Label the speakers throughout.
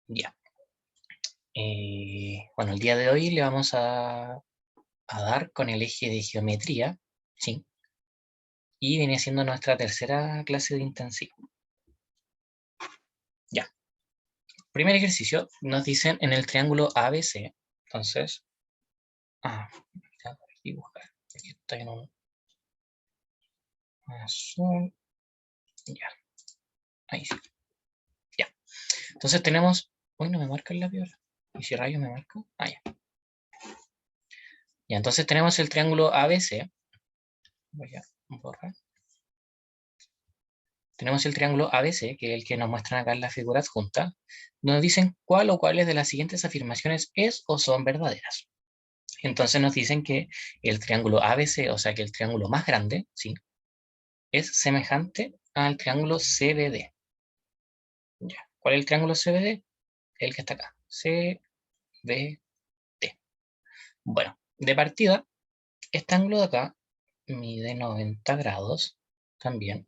Speaker 1: Ya. Bueno, el día de hoy le vamos a dar con el eje de geometría, ¿sí? Y viene siendo nuestra tercera clase de intensivo. Ya. Primer ejercicio, nos dicen en el triángulo ABC. Entonces, ya, aquí buscar. Aquí está en un azul. Ya, ahí sí. Ya. Entonces tenemos. Hoy no me marca el lápiz. ¿Y si rayo me marca? Ya. Ya, entonces tenemos el triángulo ABC. Voy a borrar. Tenemos el triángulo ABC, que es el que nos muestran acá en la figura adjunta. Nos dicen cuál o cuáles de las siguientes afirmaciones es o son verdaderas. Entonces nos dicen que el triángulo ABC, o sea que el triángulo más grande, ¿sí?, es semejante al triángulo CBD. Ya. ¿Cuál es el triángulo CBD? El que está acá. CBD. Bueno, de partida, este ángulo de acá mide 90 grados también,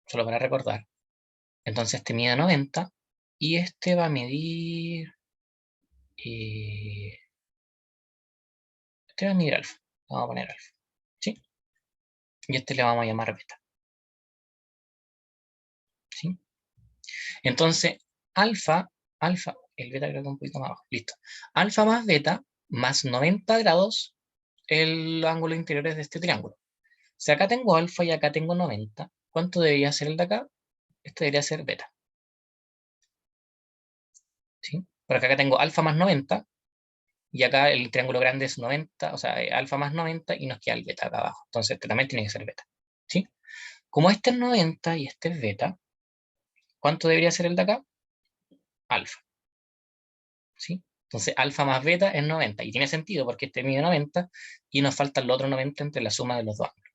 Speaker 1: solo para recordar. Entonces este mide 90 y este va a medir... este va a medir alfa. Vamos a poner alfa. ¿Sí? Y este le vamos a llamar beta. ¿Sí? Entonces, alfa, el beta creo que un poquito más abajo. Listo. Alfa más beta más 90 grados el ángulo interior es de este triángulo. Si acá tengo alfa y acá tengo 90, ¿cuánto debería ser el de acá? Este debería ser beta. ¿Sí? Porque acá tengo alfa más 90 y acá el triángulo grande es 90, o sea, alfa más 90 y nos queda el beta acá abajo. Entonces este también tiene que ser beta. ¿Sí? Como este es 90 y este es beta, ¿cuánto debería ser el de acá? Alfa. ¿Sí? Entonces alfa más beta es 90. Y tiene sentido porque este mide 90 y nos falta el otro 90 entre la suma de los dos ángulos.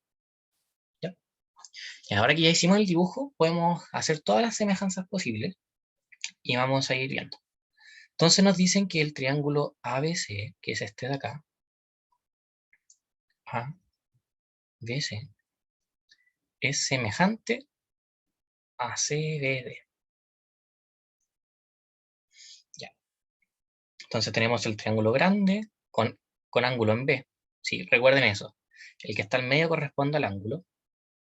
Speaker 1: ¿Ya? Y ahora que ya hicimos el dibujo, podemos hacer todas las semejanzas posibles y vamos a ir viendo. Entonces nos dicen que el triángulo ABC, que es este de acá, ABC, es semejante a CBD. Ya. Entonces tenemos el triángulo grande con ángulo en B. Sí, recuerden eso. El que está al medio corresponde al ángulo.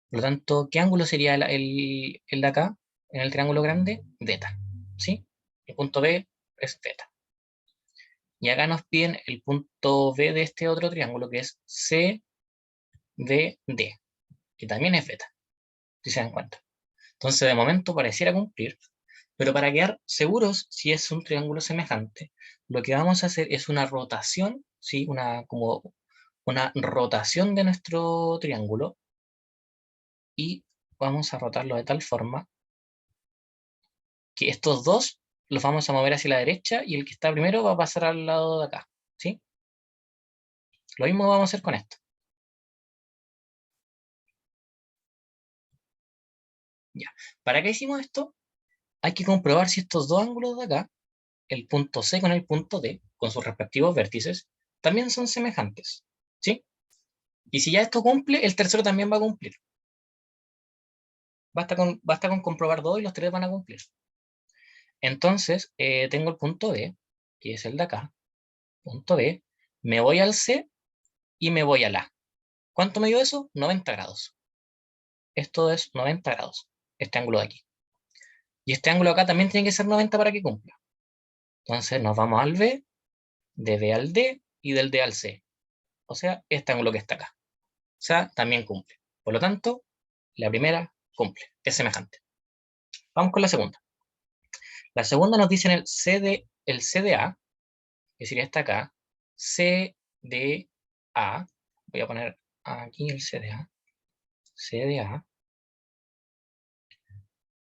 Speaker 1: Por lo tanto, ¿qué ángulo sería el de acá en el triángulo grande? Beta. ¿Sí? El punto B es beta. Y acá nos piden el punto B de este otro triángulo que es CBD, que también es beta, si se dan cuenta. Entonces, de momento pareciera cumplir, pero para quedar seguros si es un triángulo semejante, lo que vamos a hacer es una rotación, ¿sí? Como una rotación de nuestro triángulo y vamos a rotarlo de tal forma que estos dos los vamos a mover hacia la derecha y el que está primero va a pasar al lado de acá, ¿sí? Lo mismo vamos a hacer con esto. Ya. ¿Para qué hicimos esto? Hay que comprobar si estos dos ángulos de acá, el punto C con el punto D, con sus respectivos vértices, también son semejantes, ¿sí? Y si ya esto cumple, el tercero también va a cumplir. Basta con comprobar dos y los tres van a cumplir. Entonces, tengo el punto B, que es el de acá, punto B, me voy al C y me voy al A. ¿Cuánto me dio eso? 90 grados. Esto es 90 grados, este ángulo de aquí. Y este ángulo acá también tiene que ser 90 para que cumpla. Entonces nos vamos al B, de B al D y del D al C. O sea, este ángulo que está acá. O sea, también cumple. Por lo tanto, la primera cumple, es semejante. Vamos con la segunda. La segunda nos dice el CDA, que sería esta acá, CDA, voy a poner aquí el CDA,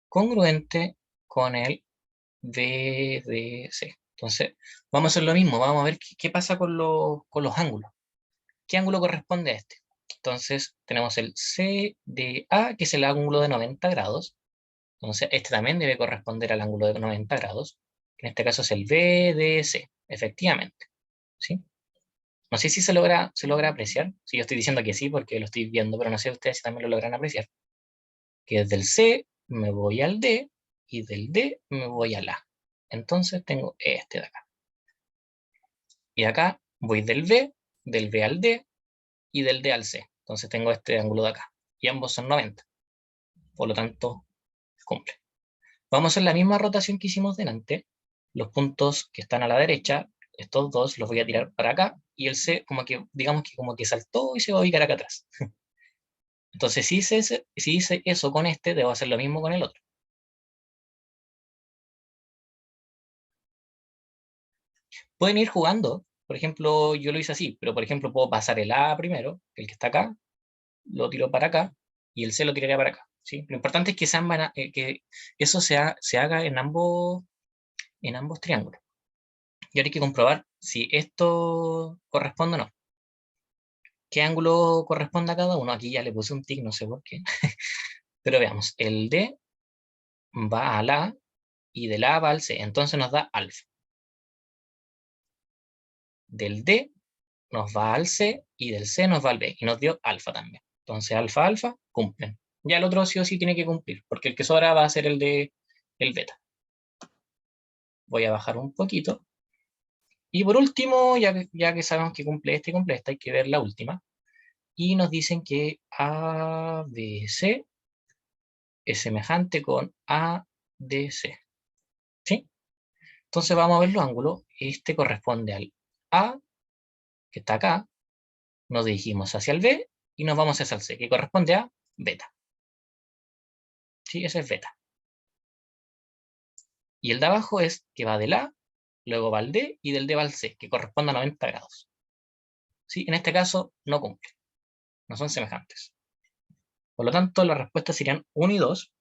Speaker 1: congruente con el BDC. Entonces, vamos a hacer lo mismo, vamos a ver qué pasa con los ángulos. ¿Qué ángulo corresponde a este? Entonces, tenemos el CDA, que es el ángulo de 90 grados. Entonces, este también debe corresponder al ángulo de 90 grados. En este caso es el BDC, efectivamente. ¿Sí? No sé si se logra apreciar. Si yo estoy diciendo que sí, porque lo estoy viendo, pero no sé ustedes si también lo logran apreciar. Que desde el C me voy al D y del D me voy al A. Entonces tengo este de acá. Y acá voy del B al D y del D al C. Entonces tengo este ángulo de acá. Y ambos son 90. Por lo tanto, cumple. Vamos a hacer la misma rotación que hicimos delante. Los puntos que están a la derecha, estos dos los voy a tirar para acá. Y el C, como que, digamos que como que saltó y se va a ubicar acá atrás. Entonces, si hice eso con este, debo hacer lo mismo con el otro. Pueden ir jugando. Por ejemplo, yo lo hice así, pero por ejemplo, puedo pasar el A primero, el que está acá, lo tiro para acá, y el C lo tiraría para acá. ¿Sí? Lo importante es que, que eso se haga en ambos triángulos. Y ahora hay que comprobar si esto corresponde o no. ¿Qué ángulo corresponde a cada uno? Aquí ya le puse un tic, no sé por qué. Pero veamos, el D va al A y del A va al C, entonces nos da alfa. Del D nos va al C y del C nos va al B y nos dio alfa también. Entonces alfa, alfa, cumplen. Ya el otro sí o sí tiene que cumplir, porque el que sobra va a ser el de el beta. Voy a bajar un poquito. Y por último, ya que sabemos que cumple este y cumple esta, hay que ver la última. Y nos dicen que ABC es semejante con ADC. ¿Sí? Entonces vamos a ver los ángulos. Este corresponde al A, que está acá. Nos dirigimos hacia el B y nos vamos hacia el C, que corresponde a beta. ¿Sí? Ese es beta. Y el de abajo es que va del A, luego va al D y del D va al C, que corresponde a 90 grados. ¿Sí? En este caso no cumple. No son semejantes. Por lo tanto, las respuestas serían 1 y 2.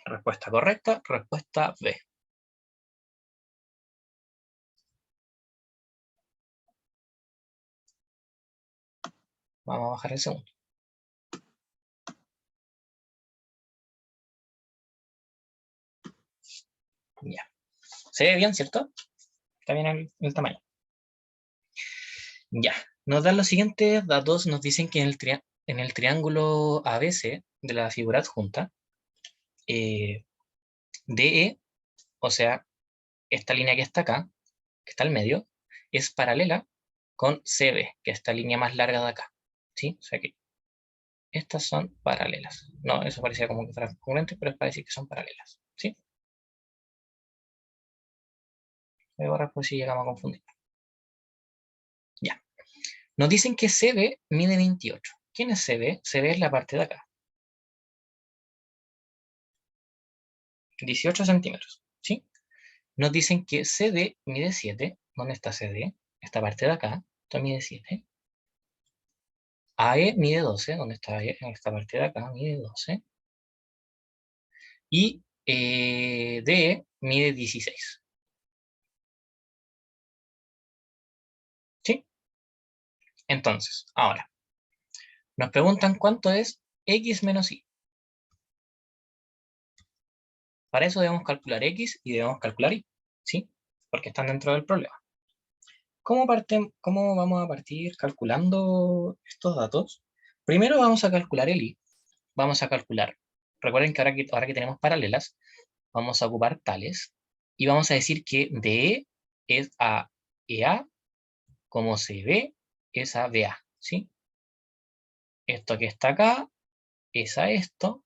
Speaker 1: Respuesta correcta, respuesta B. Vamos a bajar el segundo. Ya. Se ve bien, ¿cierto? Está bien el tamaño. Ya. Nos dan los siguientes datos. Nos dicen que en el triángulo ABC de la figura adjunta, DE, o sea, esta línea que está acá, que está al medio, es paralela con CB, que es esta línea más larga de acá. ¿Sí? O sea que estas son paralelas. No, eso parecía como que fueran congruentes, pero es para decir que son paralelas. ¿Sí? Voy a borrar por si llegamos a confundir. Ya. Nos dicen que CB mide 28. ¿Quién es CB? CB es la parte de acá. 18 centímetros. ¿Sí? Nos dicen que CD mide 7. ¿Dónde está CD? Esta parte de acá. Esto mide 7. AE mide 12. ¿Dónde está AE? En esta parte de acá mide 12. Y DE mide 16. ¿Sí? Entonces, ahora, nos preguntan cuánto es X menos Y. Para eso debemos calcular X y debemos calcular Y. ¿Sí? Porque están dentro del problema. ¿Cómo vamos a partir calculando estos datos? Primero vamos a calcular el Y. Vamos a calcular. Recuerden que ahora que tenemos paralelas, vamos a ocupar tales. Y vamos a decir que DE es a EA, como CB es a BA. ¿Sí? Esto que está acá es a esto,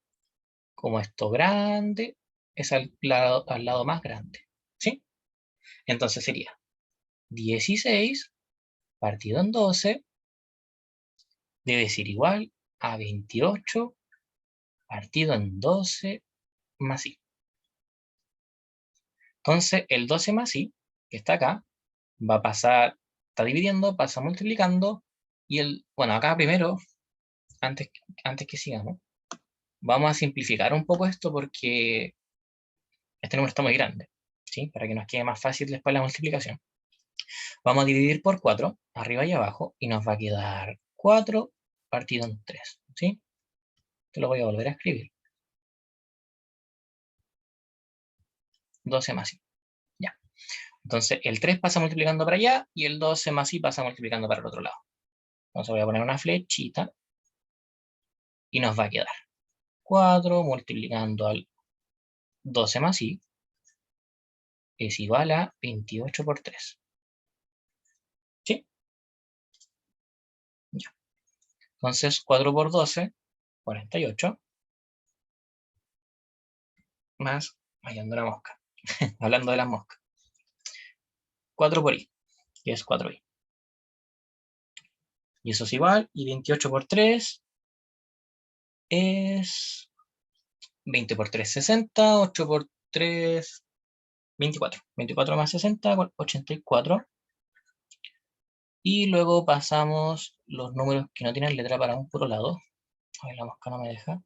Speaker 1: como esto grande es al lado más grande. ¿Sí? Entonces sería 16 partido en 12 debe ser igual a 28 partido en 12 más I. Entonces el 12 más I, que está acá, va a pasar, está dividiendo, pasa multiplicando, y bueno, acá primero, antes que sigamos, vamos a simplificar un poco esto porque este número está muy grande, ¿sí? Para que nos quede más fácil después la multiplicación. Vamos a dividir por 4, arriba y abajo, y nos va a quedar 4 partido en 3, ¿sí? Te lo voy a volver a escribir. 12 más I. Ya. Entonces, el 3 pasa multiplicando para allá, y el 12 más I pasa multiplicando para el otro lado. Entonces voy a poner una flechita, y nos va a quedar 4 multiplicando al 12 más I, es igual a 28 por 3. ¿Sí? Ya. Entonces, 4 por 12, 48. Más, hallando la mosca. Hablando de las moscas. 4 por i, que es 4i. Y eso es igual, y 28 por 3 es 20 por 3, 60, 8 por 3, 24. 24 más 60, 84. Y luego pasamos los números que no tienen letra para un puro lado. A ver, la mosca no me deja.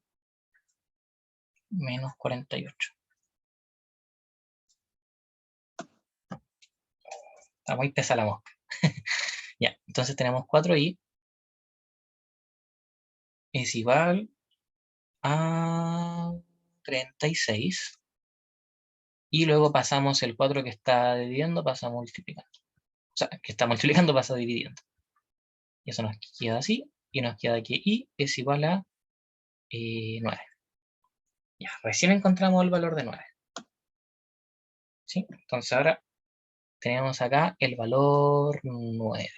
Speaker 1: Menos 48. Está muy pesada la mosca. Ya, entonces tenemos 4i es igual a 36. Y luego pasamos el 4 que está dividiendo, pasa multiplicando. O sea, que está multiplicando pasa dividiendo. Y eso nos queda así. Y nos queda que i es igual a 9. Ya, recién encontramos el valor de 9. ¿Sí? Entonces ahora tenemos acá el valor 9.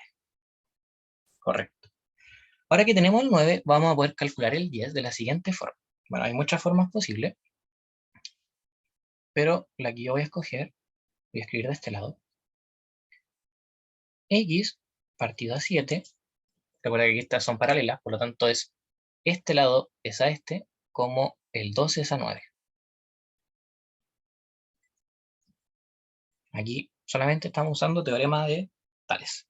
Speaker 1: Correcto. Ahora que tenemos el 9, vamos a poder calcular el 10 de la siguiente forma. Bueno, hay muchas formas posibles, pero la que yo voy a escoger, voy a escribir de este lado. X partido a 7. Recuerda que estas son paralelas, por lo tanto es este lado es a este, como el 12 es a 9. Aquí solamente estamos usando teorema de Tales.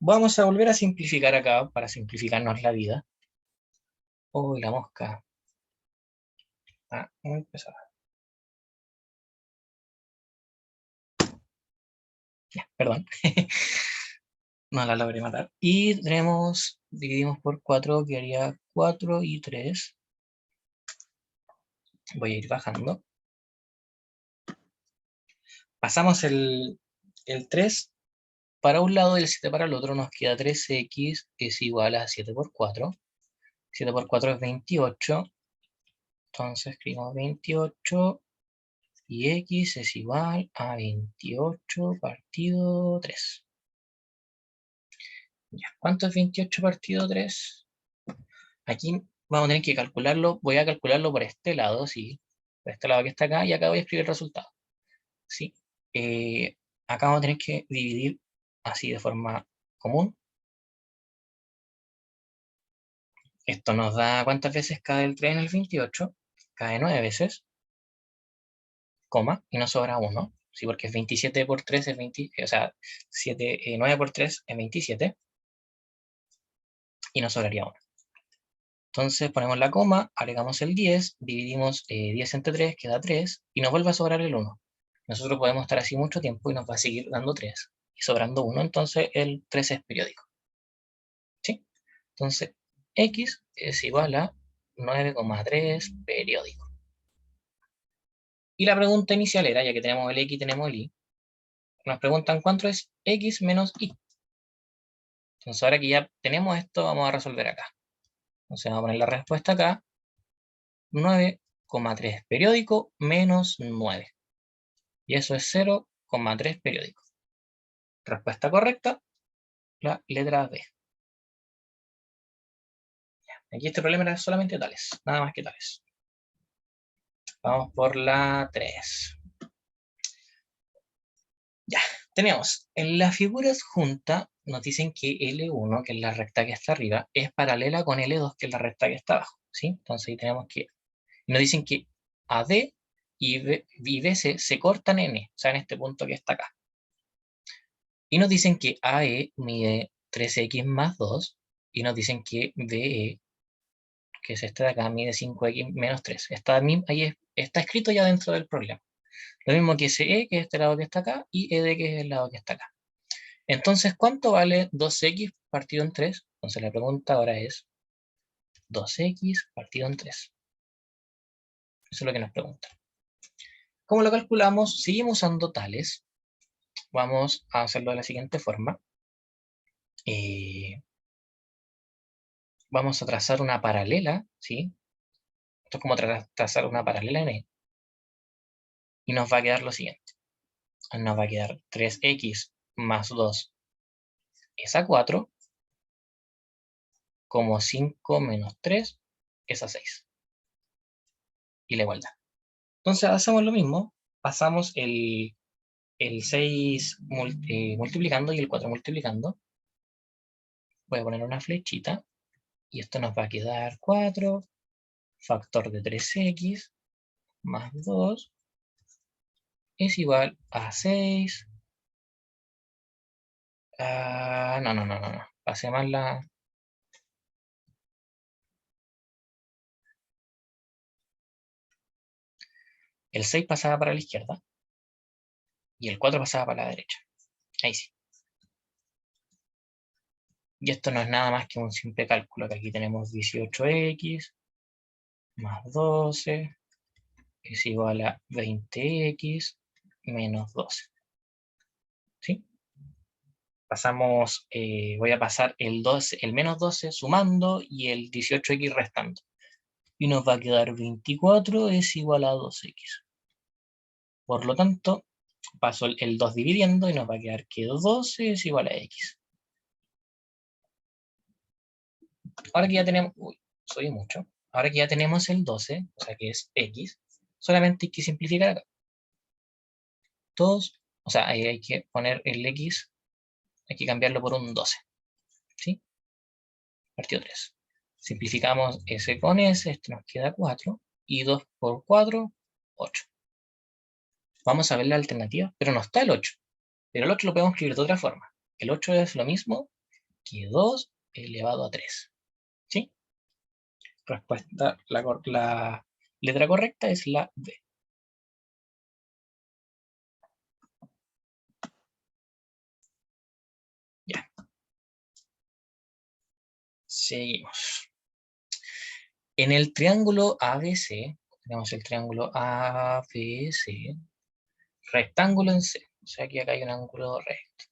Speaker 1: Vamos a volver a simplificar acá para simplificarnos la vida. Uy, la mosca. Ah, muy pesada. Ya, perdón. No la logré matar. Y tenemos, dividimos por 4, que haría 4 y 3. Voy a ir bajando. Pasamos el 3 para un lado y el 7 para el otro. Nos queda 3x es igual a 7 por 4. 7 por 4 es 28. Entonces escribimos 28 y x es igual a 28 partido 3. Ya, ¿cuánto es 28 partido 3? Aquí vamos a tener que calcularlo. Voy a calcularlo por este lado, sí. Por este lado que está acá, y acá voy a escribir el resultado. ¿Sí? Acá vamos a tener que dividir así de forma común. Esto nos da cuántas veces cae el 3 en el 28. Cae 9 veces, coma, y nos sobra 1. Sí, porque es 27 por 3 es 20, o sea, 9 por 3 es 27. Y nos sobraría 1. Entonces ponemos la coma, agregamos el 10, dividimos 10 entre 3, queda 3, y nos vuelve a sobrar el 1. Nosotros podemos estar así mucho tiempo y nos va a seguir dando 3. Y sobrando 1, entonces el 3 es periódico. ¿Sí? Entonces, x es igual a 9,3 periódico. Y la pregunta inicial era, ya que tenemos el x y tenemos el y, nos preguntan cuánto es x menos y. Entonces ahora que ya tenemos esto, vamos a resolver acá. Entonces vamos a poner la respuesta acá. 9,3 periódico menos 9. Y eso es 0,3 periódico. Respuesta correcta, la letra B. Aquí este problema era solamente tales, nada más que tales. Vamos por la 3. Ya, tenemos en las figuras juntas, nos dicen que L1, que es la recta que está arriba, es paralela con L2, que es la recta que está abajo. ¿Sí? Entonces ahí tenemos que... Nos dicen que AD y BC se cortan en E, o sea, en este punto que está acá. Y nos dicen que AE mide 3x más 2, y nos dicen que BE, que es este de acá, mide 5x menos 3. Ahí está escrito ya dentro del problema. Lo mismo que SE, que es este lado que está acá, y ED, que es el lado que está acá. Entonces, ¿cuánto vale 2x partido en 3? Entonces la pregunta ahora es 2x partido en 3. Eso es lo que nos preguntan. ¿Cómo lo calculamos? Seguimos usando tales. Vamos a hacerlo de la siguiente forma. Vamos a trazar una paralela, ¿sí? Esto es como trazar una paralela en E. Y nos va a quedar lo siguiente. nos va a quedar 3x más 2 es a 4, como 5 menos 3 es a 6. Y la igualdad. Entonces hacemos lo mismo, pasamos el 6 multiplicando y el 4 multiplicando. Voy a poner una flechita, y esto nos va a quedar 4, factor de 3x, más 2, es igual a 6. No. Pasemos la... El 6 pasaba para la izquierda, y el 4 pasaba para la derecha. Ahí sí. Y esto no es nada más que un simple cálculo, que aquí tenemos 18x más 12 es igual a 20x menos 12. ¿Sí? Pasamos, voy a pasar el menos 12 sumando y el 18x restando. Y nos va a quedar 24 es igual a 2x. Por lo tanto, paso el 2 dividiendo y nos va a quedar que 12 es igual a x. Ahora que ya tenemos... Uy, soy mucho. Ahora que ya tenemos el 12, o sea que es x, solamente hay que simplificar acá. Todos, o sea, ahí hay que poner el x, hay que cambiarlo por un 12. ¿Sí? Partido 3. Simplificamos s con s, esto nos queda 4, y 2 por 4, 8. Vamos a ver la alternativa, pero no está el 8. Pero el 8 lo podemos escribir de otra forma. El 8 es lo mismo que 2 elevado a 3. ¿Sí? Respuesta, la letra correcta es la D. Ya. Seguimos. En el triángulo ABC, tenemos el triángulo ABC, rectángulo en C. O sea que acá hay un ángulo recto.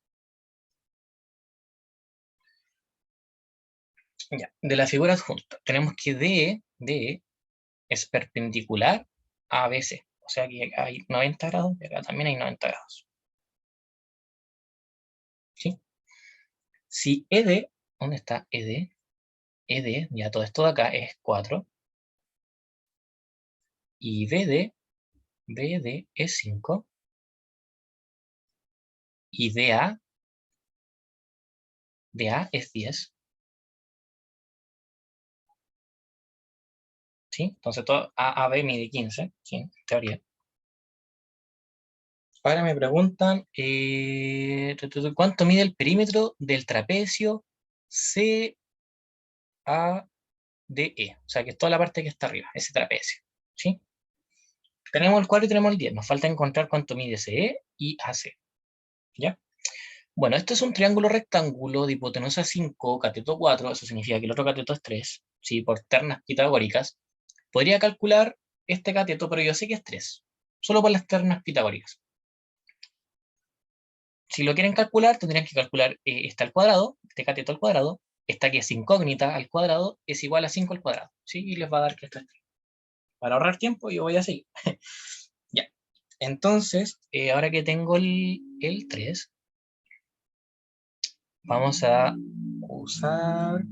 Speaker 1: Ya. De la figura adjunta, tenemos que D es perpendicular a ABC. O sea que acá hay 90 grados y acá también hay 90 grados. ¿Sí? Si ED, ¿dónde está ED? ED, ya todo esto de acá es 4. Y BD es 5. Y DA es 10. ¿Sí? Entonces todo AB mide 15, ¿sí? En teoría. Ahora me preguntan, ¿cuánto mide el perímetro del trapecio CADE? O sea, que es toda la parte que está arriba, ese trapecio. ¿Sí? Tenemos el 4 y tenemos el 10. Nos falta encontrar cuánto mide CE y AC. ¿Ya? Bueno, esto es un triángulo rectángulo de hipotenusa 5, cateto 4. Eso significa que el otro cateto es 3. ¿Sí? Por ternas pitagóricas. Podría calcular este cateto, pero yo sé que es 3. Solo por las ternas pitagóricas. Si lo quieren calcular, tendrían que calcular esta al cuadrado, este cateto al cuadrado, esta que es incógnita al cuadrado, es igual a 5 al cuadrado. ¿Sí? Y les va a dar que esto es 3. Para ahorrar tiempo, yo voy a seguir. Ya. Entonces, ahora que tengo el 3, vamos a usar...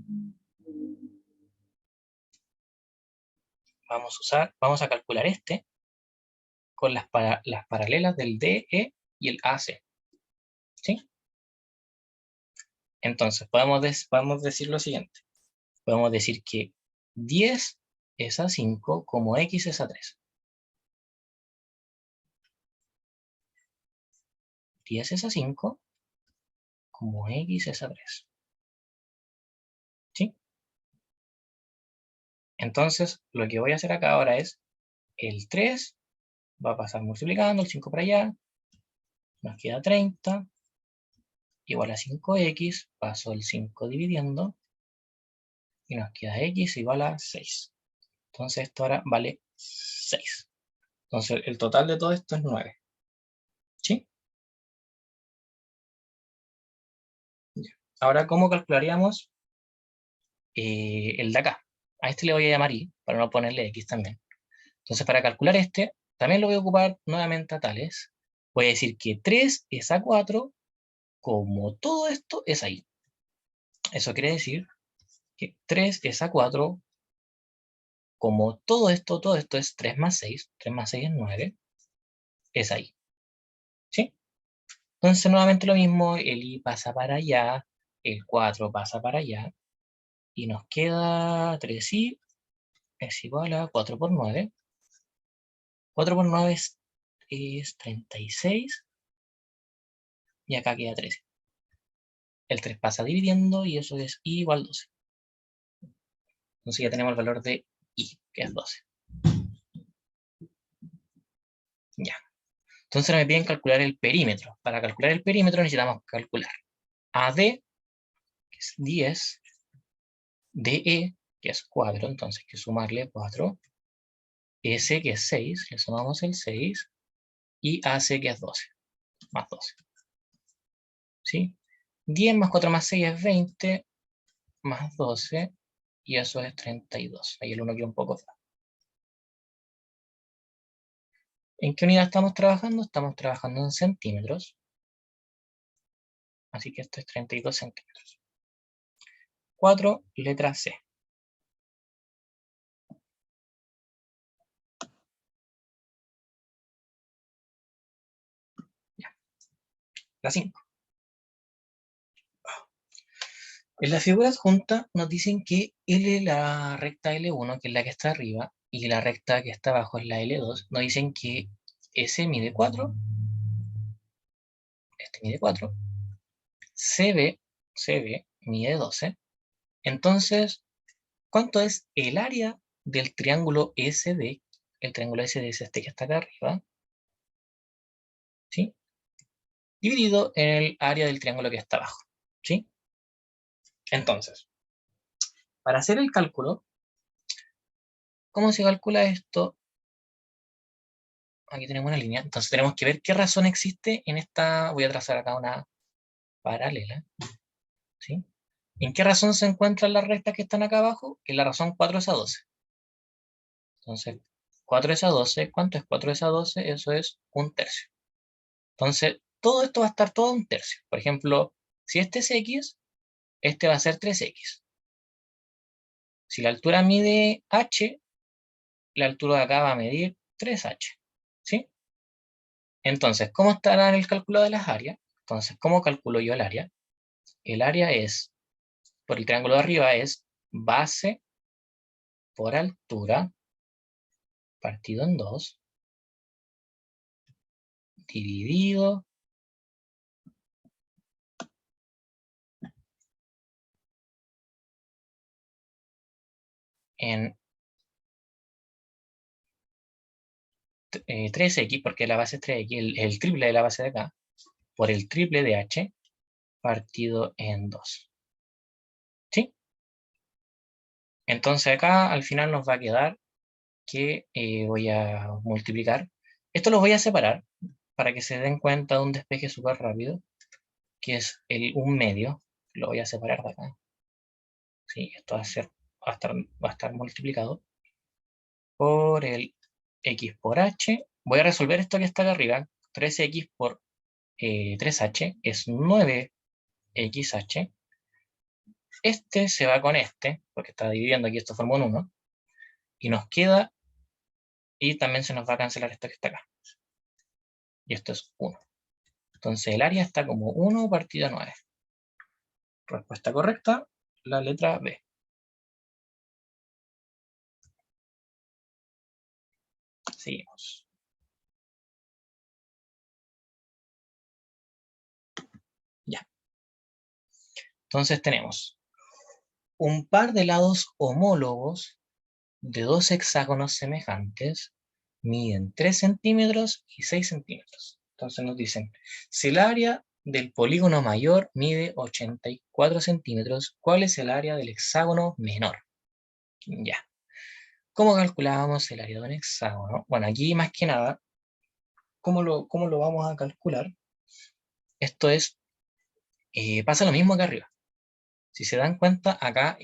Speaker 1: Vamos a calcular este con las paralelas del DE y el AC. ¿Sí? Entonces, podemos decir lo siguiente. Podemos decir que 10 es a 5 como X es a 3. 10 es a 5 como X es a 3. ¿Sí? Entonces, lo que voy a hacer acá ahora es el 3 va a pasar multiplicando, el 5 para allá, nos queda 30, igual a 5x, paso el 5 dividiendo, y nos queda x igual a 6. Entonces esto ahora vale 6. Entonces el total de todo esto es 9. ¿Sí? Ya. Ahora, ¿cómo calcularíamos el de acá? A este le voy a llamar y, para no ponerle x también. Entonces para calcular este, también lo voy a ocupar nuevamente a tales. voy a decir que 3 es A4, como todo esto es ahí. Eso quiere decir que 3 es A4, como todo esto es 3 más 6, 3 más 6 es 9, es ahí. ¿Sí? Entonces nuevamente lo mismo, el i pasa para allá, el 4 pasa para allá, y nos queda 3i es igual a 4 por 9. 4 por 9 es 36, y acá queda 13. El 3 pasa dividiendo, y eso es i igual 12. Entonces ya tenemos el valor de i, que es 12. Ya. Entonces ahora me piden calcular el perímetro. Para calcular el perímetro necesitamos calcular AD, que es 10, DE, que es 4, entonces hay que sumarle 4, S, que es 6, le sumamos el 6, y AC, que es 12, más 12. ¿Sí? 10 más 4 más 6 es 20, más 12, y eso es 32. Ahí el 1 queda un poco feo. ¿En qué unidad estamos trabajando? Estamos trabajando en centímetros. Así que esto es 32 centímetros. 4, letra C. Ya. La 5. En la figura adjunta nos dicen que la recta L1, que es la que está arriba, y la recta que está abajo es la L2, nos dicen que S mide 4, este mide 4, CB mide 12. Entonces, ¿cuánto es el área del triángulo SD? El triángulo SD es este que está acá arriba, ¿sí? Dividido en el área del triángulo que está abajo, ¿sí? Entonces, para hacer el cálculo, ¿cómo se calcula esto? Aquí tenemos una línea, entonces tenemos que ver qué razón existe en esta, voy a trazar acá una paralela, ¿sí? ¿En qué razón se encuentran las rectas que están acá abajo? En la razón 4 es a 12. Entonces, 4 es a 12, ¿cuánto es 4 es a 12? Eso es un tercio. Entonces, todo esto va a estar todo un tercio. Por ejemplo, si este es x, este va a ser 3x. Si la altura mide h, la altura de acá va a medir 3h, ¿sí? Entonces, ¿cómo estará en el cálculo de las áreas? Entonces, ¿cómo calculo yo el área? El área es, por el triángulo de arriba, es base por altura, partido en 2, dividido en 3x, porque la base es 3x, el triple de la base de acá, por el triple de h, partido en 2. ¿Sí? Entonces acá al final nos va a quedar que voy a multiplicar. Esto lo voy a separar para que se den cuenta de un despeje súper rápido, que es un medio. Lo voy a separar de acá. ¿Sí? Esto va a estar multiplicado por el x por h. Voy a resolver esto que está acá arriba. 3x por 3h es 9xh. Este se va con este, porque está dividiendo aquí, esto forma un 1. Y nos queda, y también se nos va a cancelar esto que está acá. Y esto es 1. Entonces el área está como 1 partido 9. Respuesta correcta, la letra B. Seguimos. Ya. Entonces tenemos un par de lados homólogos de dos hexágonos semejantes miden 3 centímetros y 6 centímetros. Entonces nos dicen, si el área del polígono mayor mide 84 centímetros, ¿cuál es el área del hexágono menor? Ya. ¿Cómo calculábamos el área de un hexágono? Bueno, aquí más que nada, ¿cómo lo vamos a calcular? Esto es, pasa lo mismo que arriba. Si se dan cuenta, acá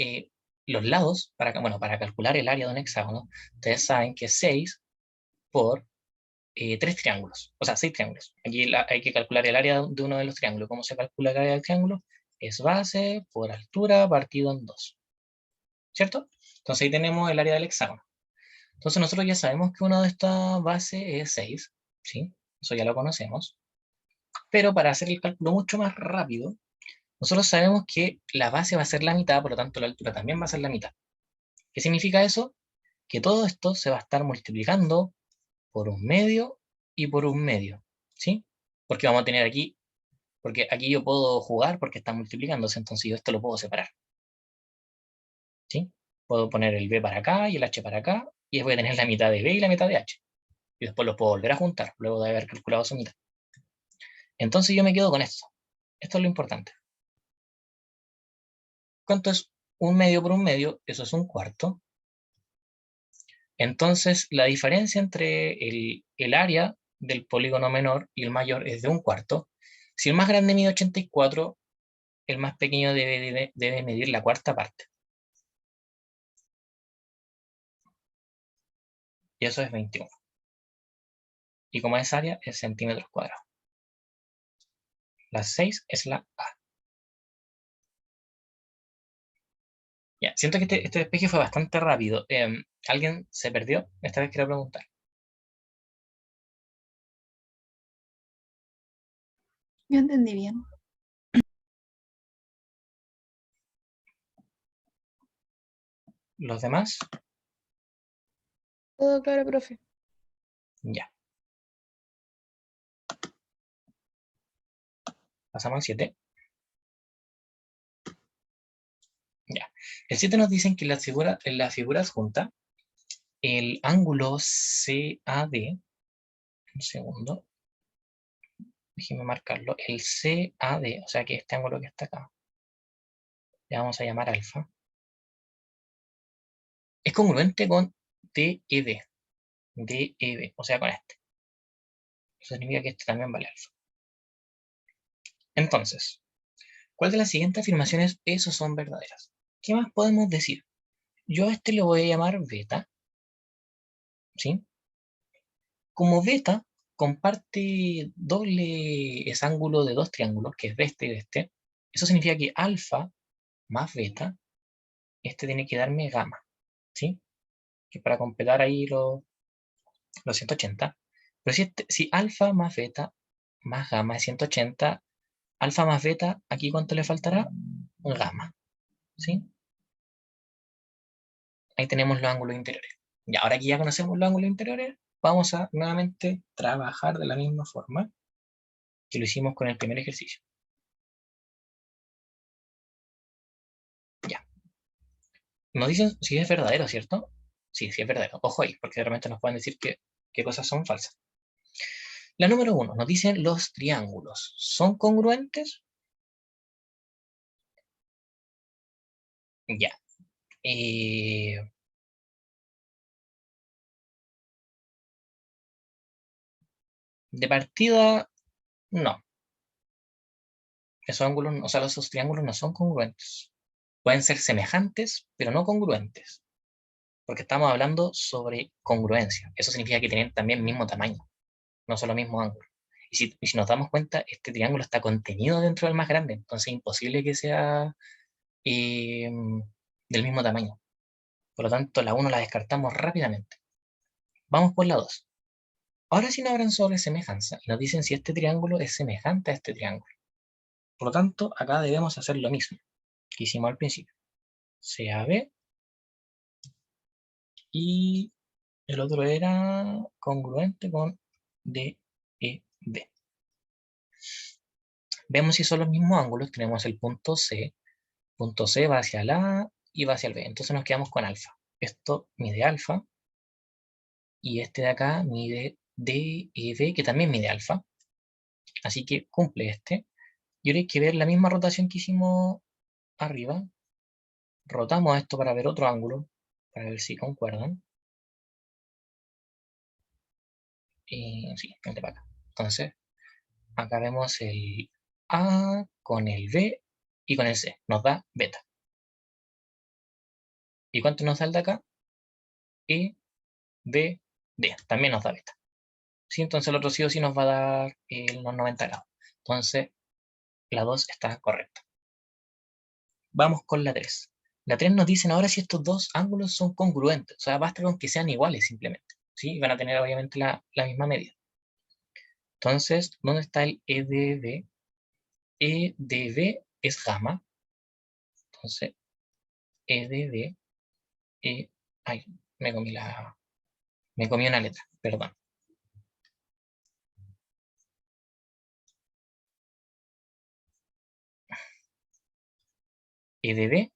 Speaker 1: los lados, para calcular el área de un hexágono, ustedes saben que 6 por 3 triángulos, o sea, 6 triángulos. Aquí hay que calcular el área de uno de los triángulos. ¿Cómo se calcula el área del triángulo? Es base por altura partido en 2. ¿Cierto? Entonces ahí tenemos el área del hexágono. Entonces nosotros ya sabemos que una de estas bases es 6, ¿sí? Eso ya lo conocemos. Pero para hacer el cálculo mucho más rápido, nosotros sabemos que la base va a ser la mitad, por lo tanto la altura también va a ser la mitad. ¿Qué significa eso? Que todo esto se va a estar multiplicando por un medio y por un medio, ¿sí? Porque vamos a tener aquí, porque aquí yo puedo jugar porque está multiplicándose, entonces yo esto lo puedo separar, ¿sí? Puedo poner el b para acá y el h para acá, y después voy a tener la mitad de b y la mitad de h. Y después los puedo volver a juntar, luego de haber calculado su mitad. Entonces yo me quedo con esto. Esto es lo importante. ¿Cuánto es un medio por un medio? Eso es un cuarto. Entonces la diferencia entre el área del polígono menor y el mayor es de un cuarto. Si el más grande mide 84, el más pequeño debe medir la cuarta parte. Y eso es 21. Y como es área, es centímetros cuadrados. La 6 es la A. Ya, siento que este despeje fue bastante rápido. ¿Alguien se perdió? Esta vez quiero preguntar.
Speaker 2: Yo entendí bien.
Speaker 1: ¿Los demás?
Speaker 2: Todo claro, profe.
Speaker 1: Ya. Pasamos al 7. Ya. El 7 nos dicen que en la figura adjunta, el ángulo CAD, un segundo, déjeme marcarlo, el CAD, o sea que este ángulo que está acá, le vamos a llamar alfa, es congruente con DEB, o sea con este. Eso significa que este también vale alfa. Entonces, ¿cuál de las siguientes afirmaciones esos son verdaderas? ¿Qué más podemos decir? Yo a este le voy a llamar beta, ¿sí? Como beta comparte doble es ángulo de dos triángulos, que es de este y de este, eso significa que alfa más beta, este tiene que darme gamma, ¿sí? Que para completar ahí los 180. Pero si alfa más beta más gamma es 180, alfa más beta, ¿aquí cuánto le faltará? Gamma, ¿sí? Ahí tenemos los ángulos interiores. Y ahora que ya conocemos los ángulos interiores, vamos a nuevamente trabajar de la misma forma que lo hicimos con el primer ejercicio. Ya. Nos dicen si es verdadero, ¿cierto? Sí, sí es verdadero. Ojo ahí, porque de repente nos pueden decir qué cosas son falsas. La número 1, nos dicen los triángulos. ¿Son congruentes? Ya. De partida, no. Esos ángulos, o sea, esos triángulos no son congruentes. Pueden ser semejantes, pero no congruentes. Porque estamos hablando sobre congruencia. Eso significa que tienen también el mismo tamaño, no son los mismos ángulos. Y si nos damos cuenta, este triángulo está contenido dentro del más grande, entonces es imposible que sea eh, del mismo tamaño. Por lo tanto, la 1 la descartamos rápidamente. Vamos por la 2. Ahora sí nos hablan sobre semejanza y nos dicen si este triángulo es semejante a este triángulo. Por lo tanto, acá debemos hacer lo mismo que hicimos al principio. CAB y el otro era congruente con DEB. Vemos si son los mismos ángulos. Tenemos el punto C. Punto C va hacia el A y va hacia el B. Entonces nos quedamos con alfa. Esto mide alfa. Y este de acá mide DEB, que también mide alfa. Así que cumple este. Y ahora hay que ver la misma rotación que hicimos arriba. Rotamos esto para ver otro ángulo, para ver si concuerdan. Y sí, vente para acá. Entonces, acá vemos el A con el B y con el C. Nos da beta. ¿Y cuánto nos da el de acá? E, B, D. También nos da beta. ¿sí? Entonces el otro sí o sí nos va a dar los 90 grados. Entonces la 2 está correcta. Vamos con la 3. La 3 nos dicen ahora si estos dos ángulos son congruentes. O sea, basta con que sean iguales simplemente. ¿Sí? Van a tener obviamente la misma medida. Entonces, ¿dónde está el EDB? EDB es gamma. Entonces, EDB, ay, me comí una letra, perdón. EDB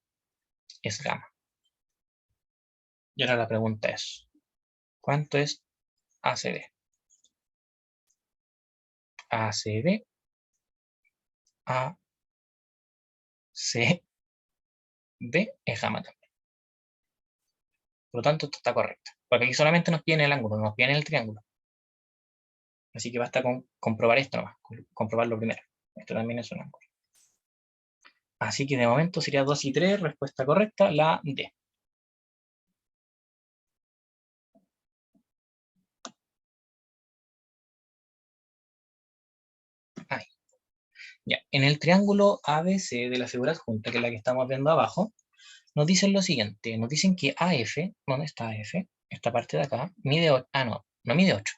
Speaker 1: es gamma. Y ahora la pregunta es, ¿cuánto es ACB? ACB, ACB es gamma también. Por lo tanto, esto está correcto. Porque aquí solamente nos piden el ángulo, no nos piden el triángulo. Así que basta con comprobar esto nomás, comprobarlo primero. Esto también es un ángulo. Así que de momento sería 2 y 3, respuesta correcta, la D. Ahí. Ya. En el triángulo ABC de la figura adjunta, que es la que estamos viendo abajo, nos dicen lo siguiente. Nos dicen que AF, ¿dónde está AF? Esta parte de acá, mide 8. Ah, no mide 8.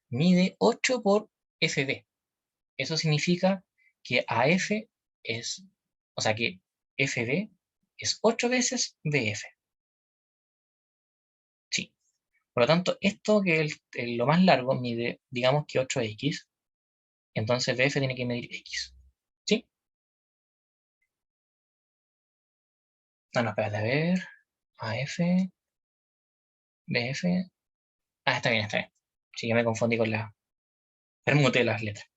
Speaker 1: Mide 8 por FB. Eso significa que AF es, o sea que FB es 8 veces BF. Sí. Por lo tanto, esto que es lo más largo mide, digamos que 8x, entonces BF tiene que medir x. ¿Sí? No, espérate, a ver. AF, BF. Ah, está bien, está bien. Sí, yo me confundí con la permuta de las letras.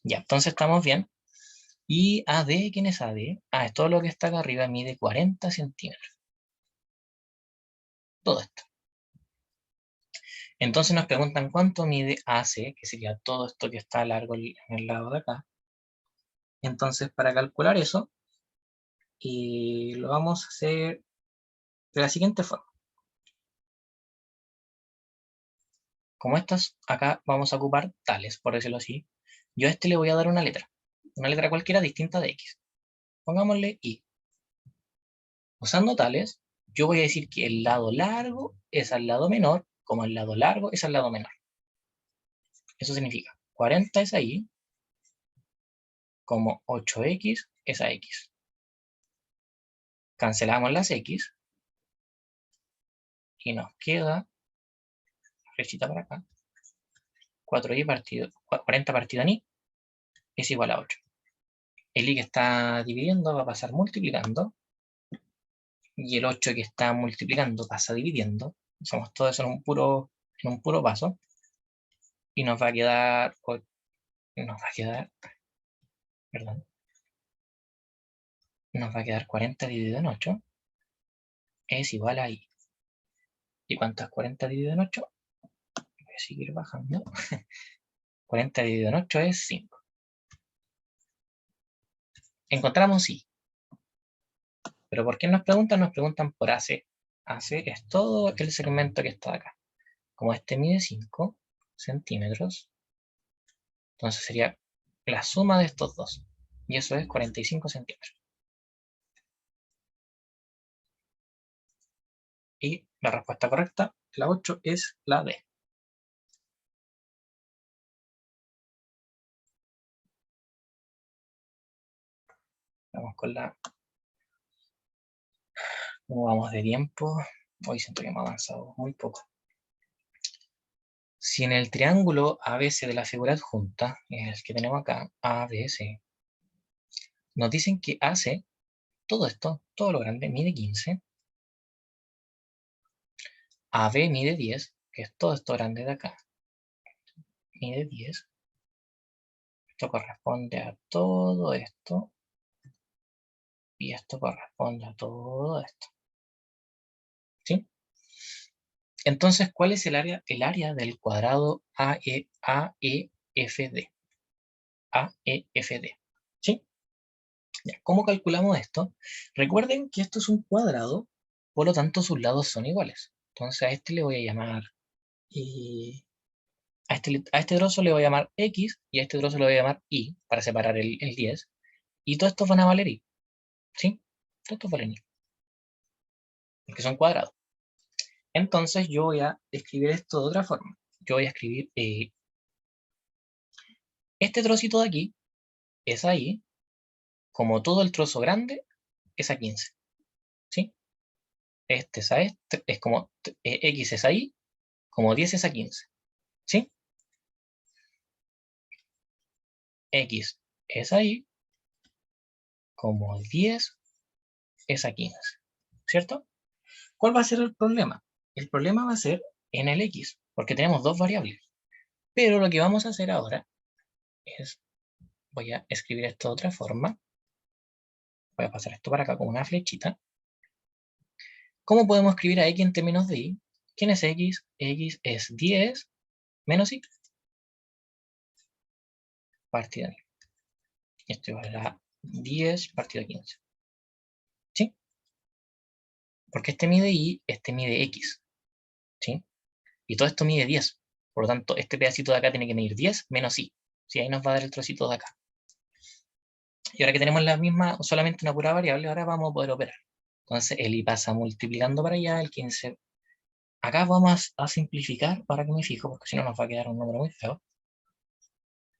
Speaker 1: Ya, entonces estamos bien. Y AD, ¿quién es AD? Ah, es todo lo que está acá arriba, mide 40 centímetros. Todo esto. Entonces nos preguntan cuánto mide AC, que sería todo esto que está largo en el lado de acá. Entonces, para calcular eso, lo vamos a hacer de la siguiente forma. Como estas, acá vamos a ocupar tales, por decirlo así. Yo a este le voy a dar una letra cualquiera distinta de X. Pongámosle Y. Usando tales, yo voy a decir que el lado largo es al lado menor, como el lado largo es al lado menor. Eso significa 40 es a Y, como 8X es a X. Cancelamos las X y nos queda, flechita para acá, 4Y partido, 40 partido en Y es igual a 8. El Y que está dividiendo va a pasar multiplicando, y el 8 que está multiplicando pasa dividiendo. Hacemos todo eso en un puro paso, y nos va a quedar, perdón, nos va a quedar 40 dividido en 8 es igual a Y. ¿Y cuánto es 40 dividido en 8? Voy a seguir bajando. 40 dividido en 8 es 5. Encontramos Y. ¿Pero por qué nos preguntan? Nos preguntan por AC. AC es todo el segmento que está acá. Como este mide 5 centímetros, entonces sería la suma de estos dos. Y eso es 45 centímetros. Y la respuesta correcta, la 8, es la D. Vamos con la... ¿Cómo vamos de tiempo? Hoy siento que hemos avanzado muy poco. Si en el triángulo ABC de la figura adjunta, el que tenemos acá, ABC, nos dicen que AC, todo esto, todo lo grande, mide 15. AB mide 10, que es todo esto grande de acá, mide 10. Esto corresponde a todo esto. Y esto corresponde a todo esto. ¿Sí? Entonces, ¿cuál es el área? El área del cuadrado AEFD. AEFD. ¿Sí? Ya, ¿cómo calculamos esto? Recuerden que esto es un cuadrado, por lo tanto sus lados son iguales. Entonces a este le voy a llamar A este trozo le voy a llamar X y a este trozo le voy a llamar Y para separar el 10. Y todos estos van a valer Y. ¿Sí? Todos estos valen Y. Porque son cuadrados. Entonces yo voy a escribir esto de otra forma. Yo voy a escribir este trocito de aquí es a Y, como todo el trozo grande es a 15. ¿Sí? Este es a este, es como X es a Y, como 10 es a 15. ¿Sí? X es a Y, como 10 es a 15. ¿Cierto? ¿Cuál va a ser el problema? El problema va a ser en el X, porque tenemos dos variables. Pero lo que vamos a hacer ahora es, voy a escribir esto de otra forma. Voy a pasar esto para acá con una flechita. ¿Cómo podemos escribir a X en términos de Y? ¿Quién es X? X es 10 menos Y partido Y. Esto igual a 10 partido 15. ¿Sí? Porque este mide Y, este mide X. ¿Sí? Y todo esto mide 10. Por lo tanto, este pedacito de acá tiene que medir 10 menos Y. ¿Sí? Ahí nos va a dar el trocito de acá. Y ahora que tenemos la misma, solamente una pura variable, ahora vamos a poder operar. Entonces el I pasa multiplicando para allá, el 15. Acá vamos a simplificar para que me fijo, porque si no nos va a quedar un número muy feo.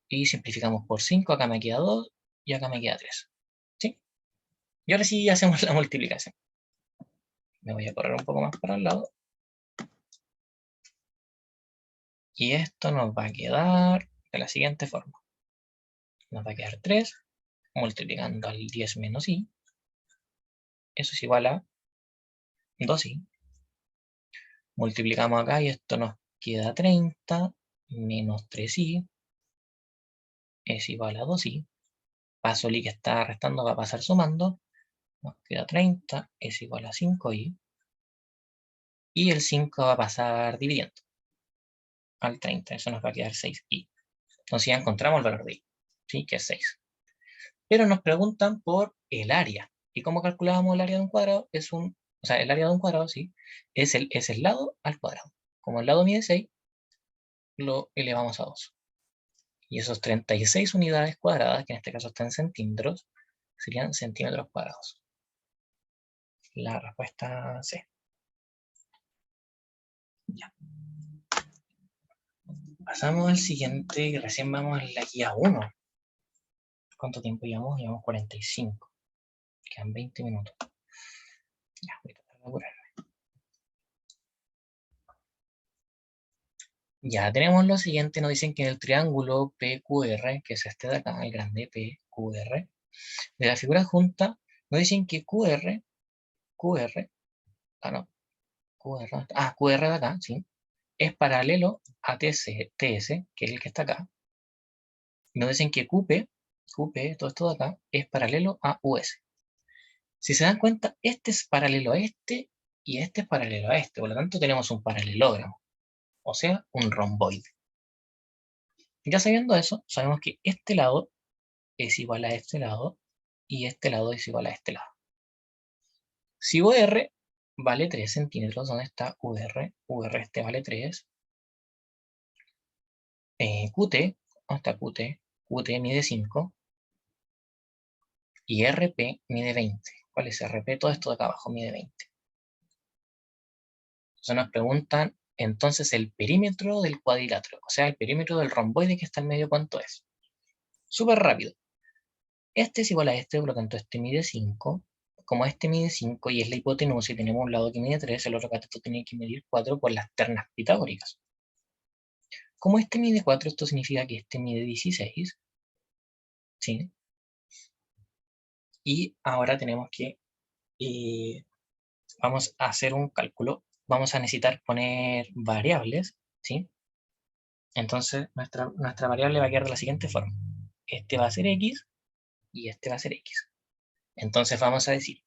Speaker 1: Y simplificamos por 5, acá me queda 2 y acá me queda 3. ¿Sí? Y ahora sí hacemos la multiplicación. Me voy a correr un poco más para el lado. Y esto nos va a quedar de la siguiente forma. Nos va a quedar 3 multiplicando al 10 menos Y. Eso es igual a 2Y. Multiplicamos acá y esto nos queda 30 menos 3Y es igual a 2Y. Paso el I que está restando va a pasar sumando. Nos queda 30 es igual a 5Y. Y el 5 va a pasar dividiendo al 30. Eso nos va a quedar 6Y. Entonces ya encontramos el valor de Y, ¿sí? Que es 6. Pero nos preguntan por el área. ¿Y cómo calculábamos el área de un cuadrado? O sea, el área de un cuadrado, sí, es el lado al cuadrado. Como el lado mide 6, lo elevamos a 2. Y esos 36 unidades cuadradas, que en este caso están en centímetros, serían centímetros cuadrados. La respuesta C. Ya. Pasamos al siguiente y recién vamos en la guía 1. ¿Cuánto tiempo llevamos? Llevamos 45. Quedan 20 minutos. Ya, voy a tratar de apurarme. Ya tenemos lo siguiente, nos dicen que en el triángulo PQR, que es este de acá, el grande PQR, de la figura junta, nos dicen que QR, QR de acá, ¿sí? Es paralelo a TS, que es el que está acá. Nos dicen que QP, todo esto de acá, es paralelo a US. Si se dan cuenta, este es paralelo a este y este es paralelo a este. Por lo tanto, tenemos un paralelogramo, o sea, un romboide. Ya sabiendo eso, sabemos que este lado es igual a este lado y este lado es igual a este lado. Si UR vale 3 centímetros, ¿dónde está UR? UR este vale 3. QT, ¿dónde está QT? QT mide 5 y RP mide 20. ¿Cuál es RP? Todo esto de acá abajo mide 20. Entonces nos preguntan entonces el perímetro del cuadrilátero, o sea, el perímetro del romboide que está en medio, ¿cuánto es? Súper rápido. Este es igual a este, por lo tanto este mide 5. Como este mide 5 y es la hipotenusa y tenemos un lado que mide 3, el otro cateto tiene que medir 4 por las ternas pitagóricas. Como este mide 4, esto significa que este mide 16. ¿Sí? Y ahora tenemos que, vamos a hacer un cálculo. Vamos a necesitar poner variables, ¿sí? Entonces nuestra variable va a quedar de la siguiente forma. Este va a ser X y este va a ser X. Entonces vamos a decir,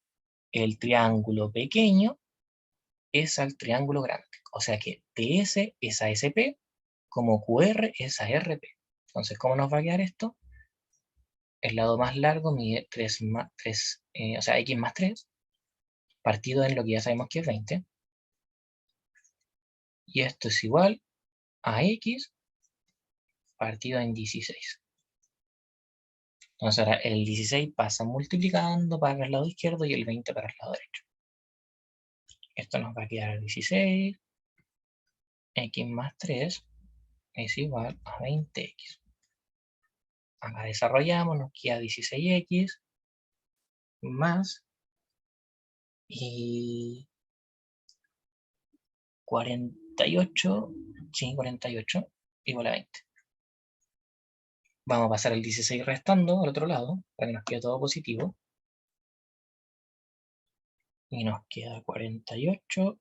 Speaker 1: el triángulo pequeño es al triángulo grande. O sea que TS es a SP, como QR es a RP. Entonces, ¿cómo nos va a quedar esto? El lado más largo mide 3 más 3, o sea, X más 3, partido en lo que ya sabemos que es 20. Y esto es igual a X partido en 16. Entonces ahora el 16 pasa multiplicando para el lado izquierdo y el 20 para el lado derecho. Esto nos va a quedar 16. X más 3 es igual a 20x. Acá desarrollamos, nos queda 16x más y 48, sí, 48 igual a 20. Vamos a pasar el 16 restando al otro lado, para que nos quede todo positivo. Y nos queda 48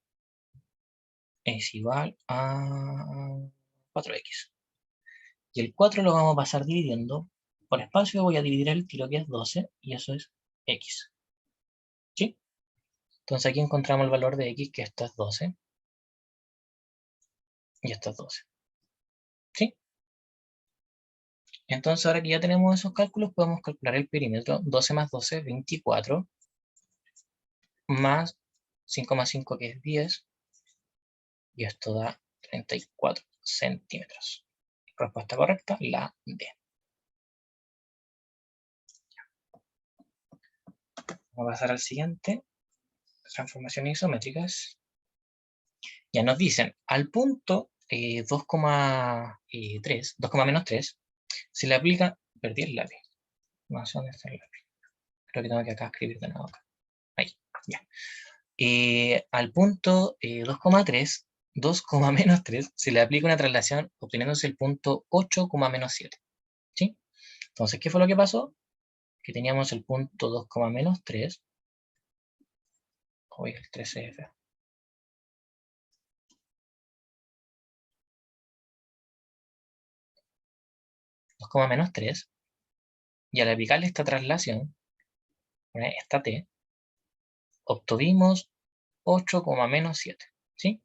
Speaker 1: es igual a 4x. Y el 4 lo vamos a pasar dividiendo. Por espacio voy a dividir el tiro, que es 12, y eso es x. ¿Sí? Entonces aquí encontramos el valor de x, que esto es 12. Y esto es 12. ¿Sí? Entonces ahora que ya tenemos esos cálculos, podemos calcular el perímetro. 12 más 12, 24. Más 5 más 5, que es 10. Y esto da 34 centímetros. Respuesta correcta, la D. Vamos a pasar al siguiente. Transformaciones isométricas. Ya nos dicen, al punto 2,3, 2,-3, se le aplica, perdí el lápiz. No sé dónde está el lápiz. Creo que tengo que acá escribir de nuevo acá. Ahí, ya. Al punto 2,3, 2,-3, se le aplica una traslación obteniéndose el punto 8,-7. ¿Sí? Entonces, ¿qué fue lo que pasó? Que teníamos el punto 2,-3. Uy, el 13F. 2,-3. Y al aplicarle esta traslación, esta t, obtuvimos 8,-7. ¿Sí?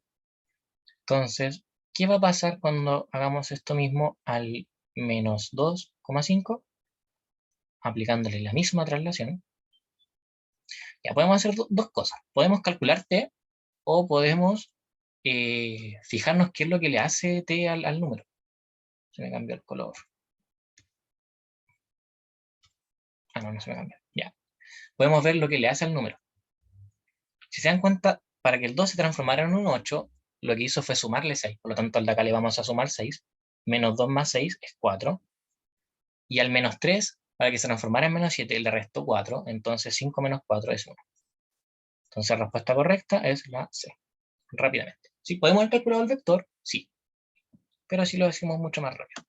Speaker 1: Entonces, ¿qué va a pasar cuando hagamos esto mismo al menos 2,5? Aplicándole la misma traslación. Ya podemos hacer dos cosas. Podemos calcular t o podemos fijarnos qué es lo que le hace t al número. Se me cambió el color. Ah, no, no se me cambió. Ya. Podemos ver lo que le hace al número. Si se dan cuenta, para que el 2 se transformara en un 8, lo que hizo fue sumarle 6. Por lo tanto, al de acá le vamos a sumar 6. Menos 2 más 6 es 4. Y al menos 3, para que se transformara en menos 7, le restó 4. Entonces 5 menos 4 es 1. Entonces la respuesta correcta es la C. Rápidamente. ¿Sí? ¿Podemos haber calculado el vector? Sí. Pero así lo decimos mucho más rápido.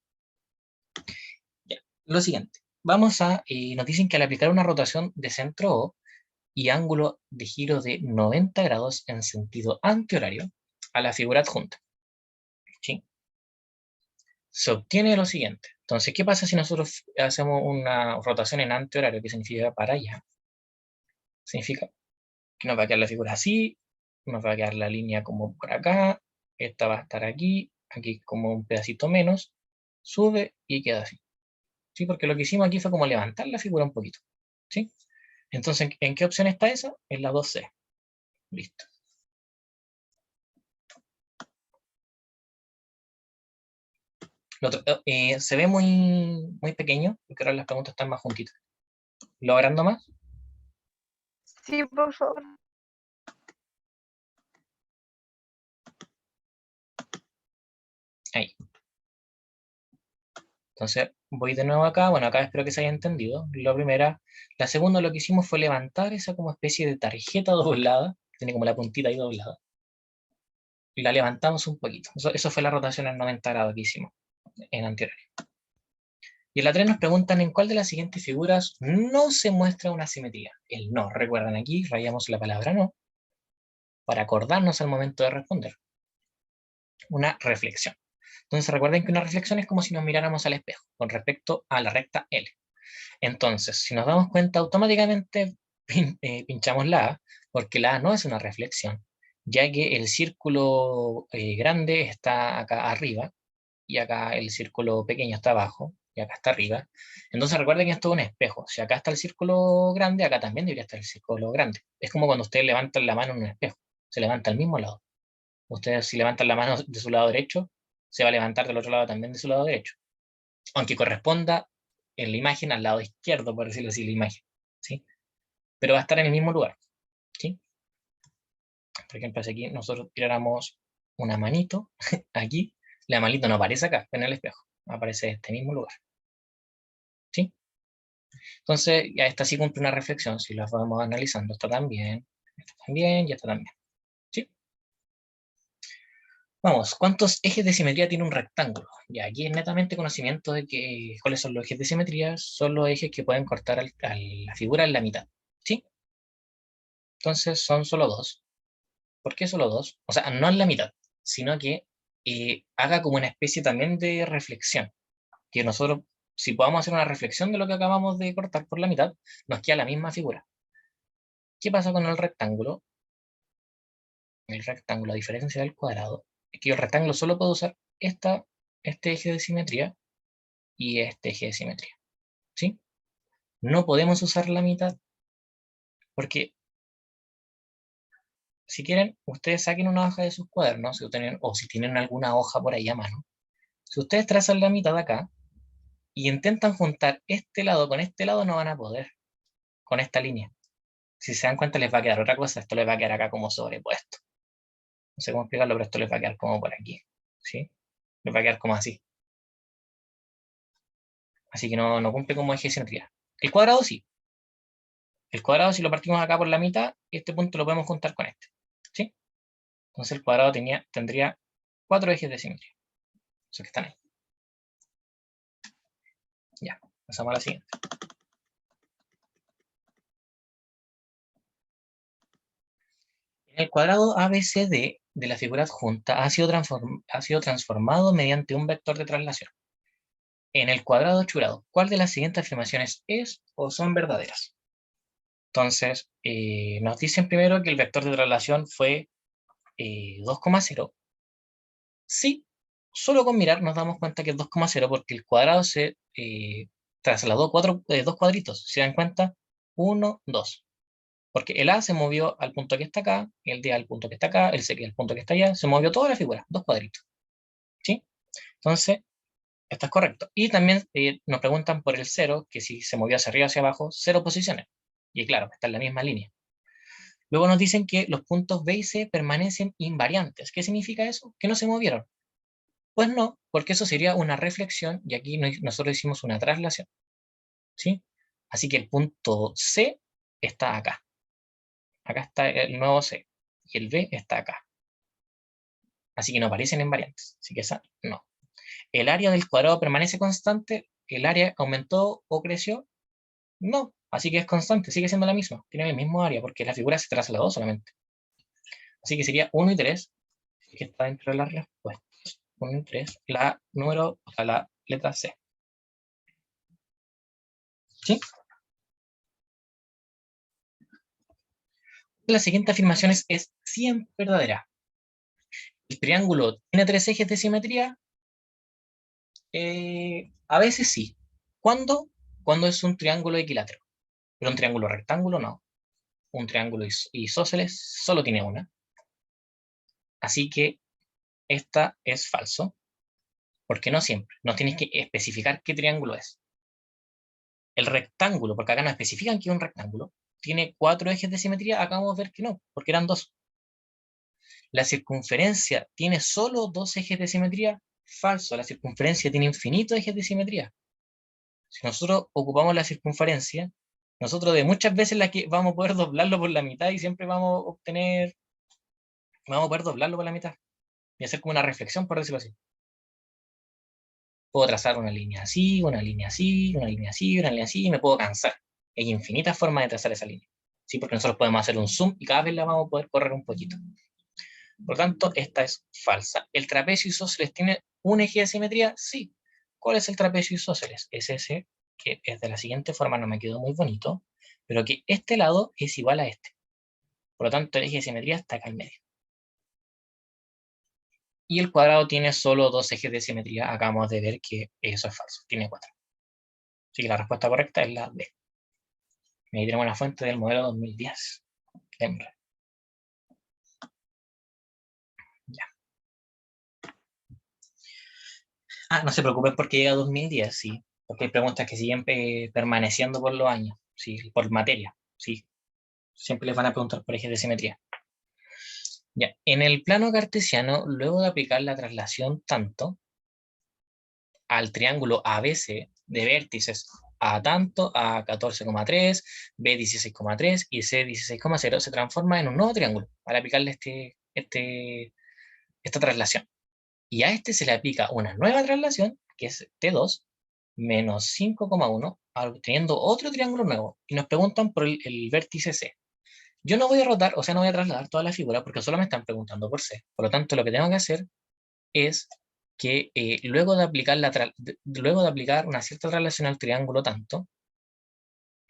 Speaker 1: Ya. Lo siguiente. Vamos a, nos dicen que al aplicar una rotación de centro O y ángulo de giro de 90 grados en sentido antihorario a la figura adjunta, ¿sí? Se obtiene lo siguiente. Entonces, ¿qué pasa si nosotros hacemos una rotación en antihorario, que significa para allá? Significa que nos va a quedar la figura así, nos va a quedar la línea como por acá, esta va a estar aquí, aquí como un pedacito menos, sube y queda así. ¿Sí? Porque lo que hicimos aquí fue como levantar la figura un poquito. ¿Sí? Entonces, ¿en qué opción está esa? En la 2C. Listo. Lo otro, se ve muy pequeño, porque ahora las preguntas están más juntitas. ¿Lo agrando más?
Speaker 2: Sí, por favor.
Speaker 1: Ahí. Entonces, voy de nuevo acá. Bueno, acá espero que se haya entendido. La primera. La segunda, lo que hicimos fue levantar esa como especie de tarjeta doblada. Tiene como la puntita ahí doblada. Y la levantamos un poquito. Eso fue la rotación en 90 grados que hicimos en anterior. Y en la 3 nos preguntan en cuál de las siguientes figuras no se muestra una simetría. El no. Recuerdan aquí, rayamos la palabra no para acordarnos al momento de responder. Una reflexión. Entonces recuerden que una reflexión es como si nos miráramos al espejo con respecto a la recta L. Entonces, si nos damos cuenta, automáticamente pinchamos la A, porque la A no es una reflexión, ya que el círculo grande está acá arriba, y acá el círculo pequeño está abajo, y acá está arriba. Entonces recuerden que esto es un espejo. Si acá está el círculo grande, acá también debería estar el círculo grande. Es como cuando ustedes levantan la mano en un espejo, se levanta al mismo lado. Ustedes si levantan la mano de su lado derecho, se va a levantar del otro lado también de su lado derecho. aunque corresponda en la imagen al lado izquierdo, por decirlo así, la imagen, ¿sí? Pero va a estar en el mismo lugar, ¿sí? Por ejemplo, si aquí nosotros tiráramos una manito, aquí, la manito no aparece acá, en el espejo, aparece en este mismo lugar, ¿sí? Entonces, ya esta sí cumple una reflexión, si la vamos analizando, está también, y está también, ¿sí? Vamos, ¿cuántos ejes de simetría tiene un rectángulo? Ya, aquí es netamente conocimiento de que cuáles son los ejes de simetría, son los ejes que pueden cortar a la figura en la mitad, ¿sí? Entonces son solo dos. ¿Por qué solo dos? O sea, no en la mitad, sino que haga como una especie también de reflexión. Que nosotros, si podamos hacer una reflexión de lo que acabamos de cortar por la mitad, nos queda la misma figura. ¿Qué pasa con el rectángulo? El rectángulo, a diferencia del cuadrado, es que el rectángulo solo puede usar este eje de simetría y este eje de simetría, ¿sí? No podemos usar la mitad, porque si quieren, ustedes saquen una hoja de sus cuadernos, o si tienen alguna hoja por ahí a mano. Si ustedes trazan la mitad acá, y intentan juntar este lado con este lado, no van a poder con esta línea. Si se dan cuenta, les va a quedar otra cosa. Esto les va a quedar acá como sobrepuesto. No sé cómo explicarlo, pero esto les va a quedar como por aquí, ¿sí? Les va a quedar como así. Así que no cumple como eje de simetría. El cuadrado sí. El cuadrado, si lo partimos acá por la mitad, este punto lo podemos juntar con este, ¿sí? Entonces el cuadrado tendría 4 ejes de simetría. Esos que están ahí. Ya, pasamos a la siguiente. El cuadrado ABCD de la figura adjunta ha sido transformado mediante un vector de traslación. En el cuadrado churado, ¿cuál de las siguientes afirmaciones es o son verdaderas? Entonces, nos dicen primero que el vector de traslación fue 2,0. Sí, solo con mirar nos damos cuenta que es 2,0 porque el cuadrado se trasladó dos cuadritos. ¿Se dan cuenta? 1, 2. Porque el A se movió al punto que está acá, el D al punto que está acá, el C al punto que está allá, se movió toda la figura, dos cuadritos. ¿Sí? Entonces, esto es correcto. Y también nos preguntan por el 0, que si se movió hacia arriba o hacia abajo, 0 posiciones. Y claro, está en la misma línea. Luego nos dicen que los puntos B y C permanecen invariantes. ¿Qué significa eso? Que no se movieron. Pues no, porque eso sería una reflexión y aquí nosotros hicimos una traslación. ¿Sí? Así que el punto C está acá. Acá está el nuevo C. Y el B está acá. Así que no aparecen en variantes. Así que esa no. ¿El área del cuadrado permanece constante? ¿El área aumentó o creció? No. Así que es constante, sigue siendo la misma. Tiene el mismo área porque la figura se trasladó solamente. Así que sería 1 y 3, que está dentro de las respuestas. 1 y 3, la número, o sea, la letra C. ¿Sí? La siguiente afirmación es siempre verdadera. ¿El triángulo tiene 3 ejes de simetría? A veces sí. ¿Cuándo? Cuando es un triángulo equilátero. Pero un triángulo rectángulo no. Un triángulo isósceles solo tiene una. Así que esta es falso, porque no siempre. No tienes que especificar qué triángulo es. El rectángulo, porque acá no especifican que es un rectángulo, tiene 4 ejes de simetría. Acá vamos a ver que no, porque eran 2. La circunferencia tiene solo 2 ejes de simetría. Falso, la circunferencia tiene infinitos ejes de simetría. Si nosotros ocupamos la circunferencia, nosotros de muchas veces vamos a poder doblarlo por la mitad y siempre vamos a poder doblarlo por la mitad y hacer como una reflexión, por decirlo así. Puedo trazar una línea así, una línea así, una línea así, una línea así, y me puedo cansar. Hay infinitas formas de trazar esa línea. ¿Sí? Porque nosotros podemos hacer un zoom y cada vez la vamos a poder correr un poquito. Por tanto, esta es falsa. ¿El trapecio isósceles tiene un eje de simetría? Sí. ¿Cuál es el trapecio isósceles? Es ese que es de la siguiente forma, no me quedó muy bonito, pero que este lado es igual a este. Por lo tanto, el eje de simetría está acá al medio. Y el cuadrado tiene solo 2 ejes de simetría. Acabamos de ver que eso es falso, tiene 4. Así que la respuesta correcta es la B. Ahí tenemos la fuente del modelo 2010. Lembre. Ya. no se preocupen porque llega a 2010, sí. Porque hay preguntas que siguen permaneciendo por los años, sí, por materia, sí. Siempre les van a preguntar por ejes de simetría. Ya, en el plano cartesiano, luego de aplicar la traslación tanto al triángulo ABC de vértices A tanto, A 14,3, B 16,3 y C 16,0, se transforma en un nuevo triángulo al aplicarle esta traslación. Y a este se le aplica una nueva traslación, que es T2, menos 5,1, obteniendo otro triángulo nuevo. Y nos preguntan por el vértice C. Yo no voy a rotar, o sea, no voy a trasladar toda la figura porque solo me están preguntando por C. Por lo tanto, lo que tengo que hacer es que luego de aplicar una cierta traslación al triángulo tanto,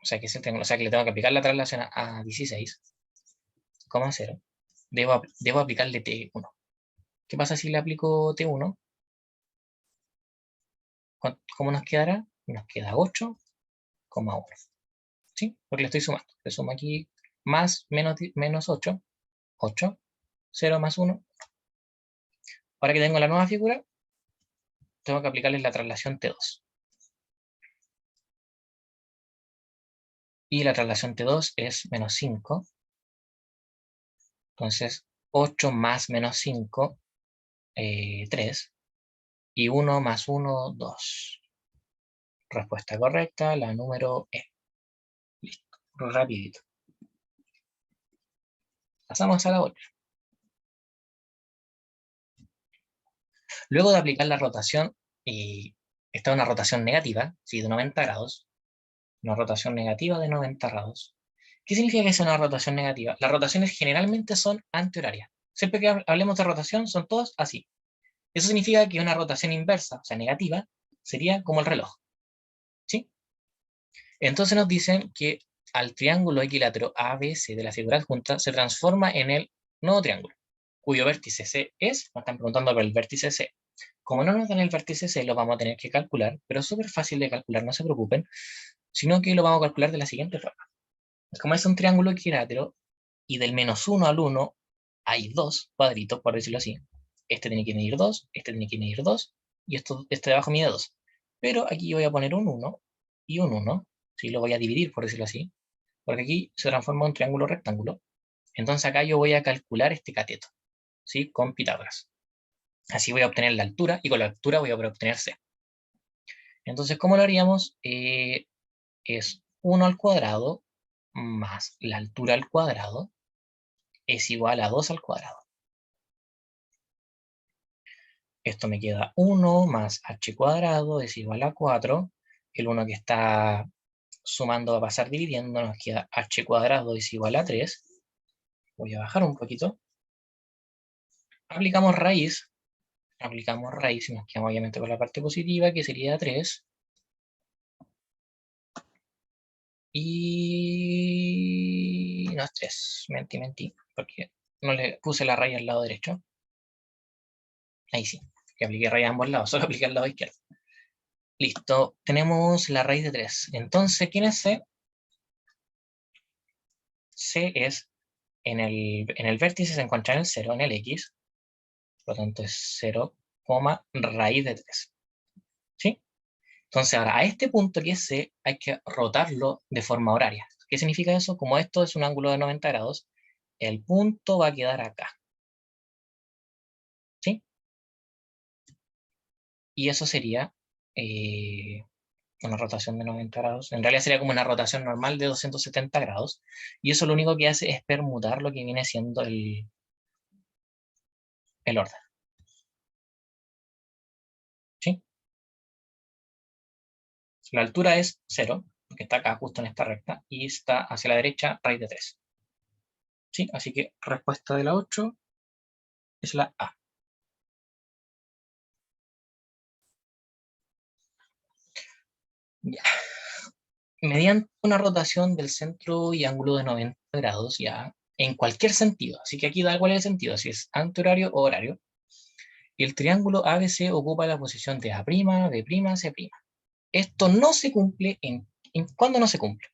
Speaker 1: o sea, que es el triángulo, o sea, que le tengo que aplicar la traslación a 16,0, debo aplicarle T1. ¿Qué pasa si le aplico T1? ¿Cómo nos quedará? Nos queda 8,1. ¿Sí? Porque le estoy sumando. Le sumo aquí más menos 8. 8. 0 más 1. Ahora que tengo la nueva figura, tengo que aplicarles la traslación T2. Y la traslación T2 es menos 5. Entonces, 8 más menos 5, 3. Y 1 más 1, 2. Respuesta correcta, la número E. Listo, rapidito. Pasamos a la otra. Luego de aplicar la rotación, y esta es una rotación negativa, ¿sí? De 90 grados, una rotación negativa de 90 grados. ¿Qué significa que sea una rotación negativa? Las rotaciones generalmente son antihorarias. Siempre que hablemos de rotación, son todos así. Eso significa que una rotación inversa, o sea, negativa, sería como el reloj. ¿Sí? Entonces nos dicen que al triángulo equilátero ABC de la figura adjunta se transforma en el nuevo triángulo, cuyo vértice C es, nos están preguntando por el vértice C. Como no nos dan el vértice C, lo vamos a tener que calcular, pero es súper fácil de calcular, no se preocupen, sino que lo vamos a calcular de la siguiente forma. Como es un triángulo equilátero, y del menos 1 al 1 hay dos cuadritos, por decirlo así. Este tiene que medir 2, este tiene que medir 2, y este de abajo mide 2. Pero aquí yo voy a poner un 1 y un 1, ¿sí? Lo voy a dividir, por decirlo así, porque aquí se transforma en un triángulo rectángulo. Entonces acá yo voy a calcular este cateto, ¿sí? Con Pitágoras. Así voy a obtener la altura, y con la altura voy a obtener C. Entonces, ¿cómo lo haríamos? Es 1 al cuadrado más la altura al cuadrado es igual a 2 al cuadrado. Esto me queda 1 más h cuadrado es igual a 4. El 1 que está sumando va a pasar dividiendo, nos queda h cuadrado es igual a 3. Voy a bajar un poquito. Aplicamos raíz y nos quedamos obviamente con la parte positiva, que sería 3. Y no es 3, mentí, porque no le puse la raíz al lado derecho. Ahí sí, que apliqué raíz a ambos lados, solo apliqué al lado izquierdo. Listo, tenemos la raíz de 3. Entonces, ¿quién es C? C es, en el vértice se encuentra en el 0, en el X, por lo tanto es 0, raíz de 3. ¿Sí? Entonces ahora, a este punto que es C, hay que rotarlo de forma horaria. ¿Qué significa eso? Como esto es un ángulo de 90 grados, el punto va a quedar acá. ¿Sí? Y eso sería una rotación de 90 grados. En realidad sería como una rotación normal de 270 grados. Y eso lo único que hace es permutar lo que viene siendo el orden. ¿Sí? La altura es 0, porque está acá justo en esta recta, y está hacia la derecha raíz de 3. ¿Sí? Así que respuesta de la 8 es la A. Ya. Mediante una rotación del centro y ángulo de 90 grados, ya, en cualquier sentido, así que aquí da cuál es el sentido, si es antihorario o horario, el triángulo ABC ocupa la posición de A', B', C'. Esto no se cumple ¿cuándo no se cumple?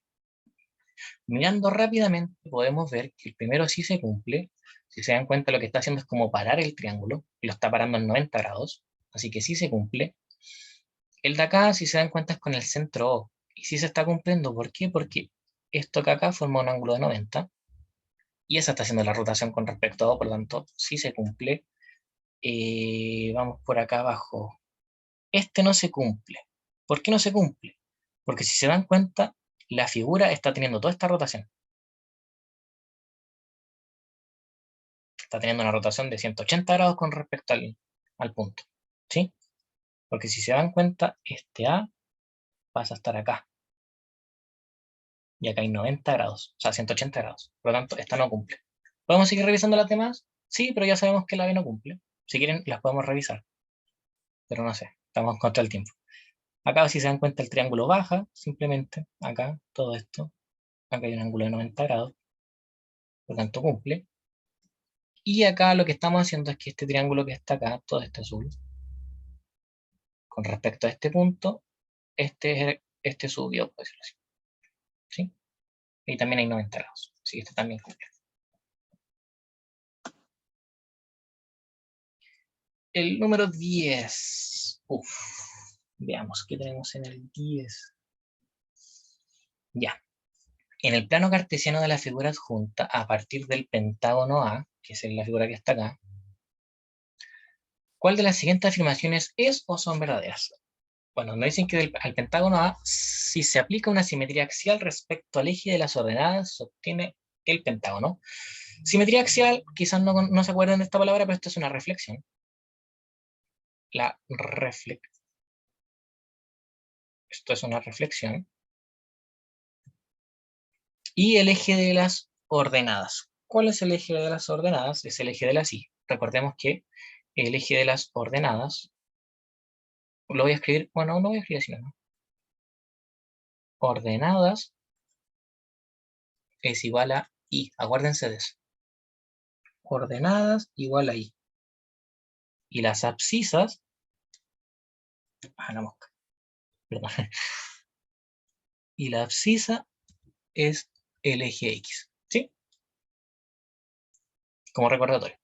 Speaker 1: Mirando rápidamente podemos ver que el primero sí se cumple. Si se dan cuenta, lo que está haciendo es como parar el triángulo, y lo está parando en 90 grados, así que sí se cumple. El de acá, si se dan cuenta, es con el centro O. Y si se está cumpliendo, ¿por qué? Porque esto que acá forma un ángulo de 90 y esa está haciendo la rotación con respecto a O, por lo tanto, sí se cumple. Vamos por acá abajo. Este no se cumple. ¿Por qué no se cumple? Porque si se dan cuenta, la figura está teniendo toda esta rotación. Está teniendo una rotación de 180 grados con respecto al punto. ¿Sí? Porque si se dan cuenta, este A pasa a estar acá. Y acá hay 90 grados, o sea, 180 grados. Por lo tanto, esta no cumple. ¿Podemos seguir revisando las demás? Sí, pero ya sabemos que la B no cumple. Si quieren, las podemos revisar. Pero no sé, estamos contra el tiempo. Acá, si se dan cuenta, el triángulo baja, simplemente. Acá, todo esto. Acá hay un ángulo de 90 grados. Por lo tanto, cumple. Y acá lo que estamos haciendo es que este triángulo que está acá, todo este azul, con respecto a este punto, este subió, por decirlo así. ¿Sí? Y también hay 90 grados. Así que este también cumple. El número 10. Uf. Veamos qué tenemos en el 10. Ya. En el plano cartesiano de la figura adjunta, a partir del pentágono A, que es la figura que está acá, ¿cuál de las siguientes afirmaciones es o son verdaderas? Bueno, nos dicen que al pentágono A, si se aplica una simetría axial respecto al eje de las ordenadas, se obtiene el pentágono. Simetría axial, quizás no se acuerden de esta palabra, pero esto es una reflexión. Esto es una reflexión. Y el eje de las ordenadas. ¿Cuál es el eje de las ordenadas? Es el eje de las Y. Recordemos que el eje de las ordenadas, lo voy a escribir, bueno, no voy a escribir así, no. Ordenadas es igual a Y. Acuérdense de eso. Ordenadas igual a Y. Y las abscisas, la mosca, perdón. Y la abscisa es el eje X. ¿Sí? Como recordatorio.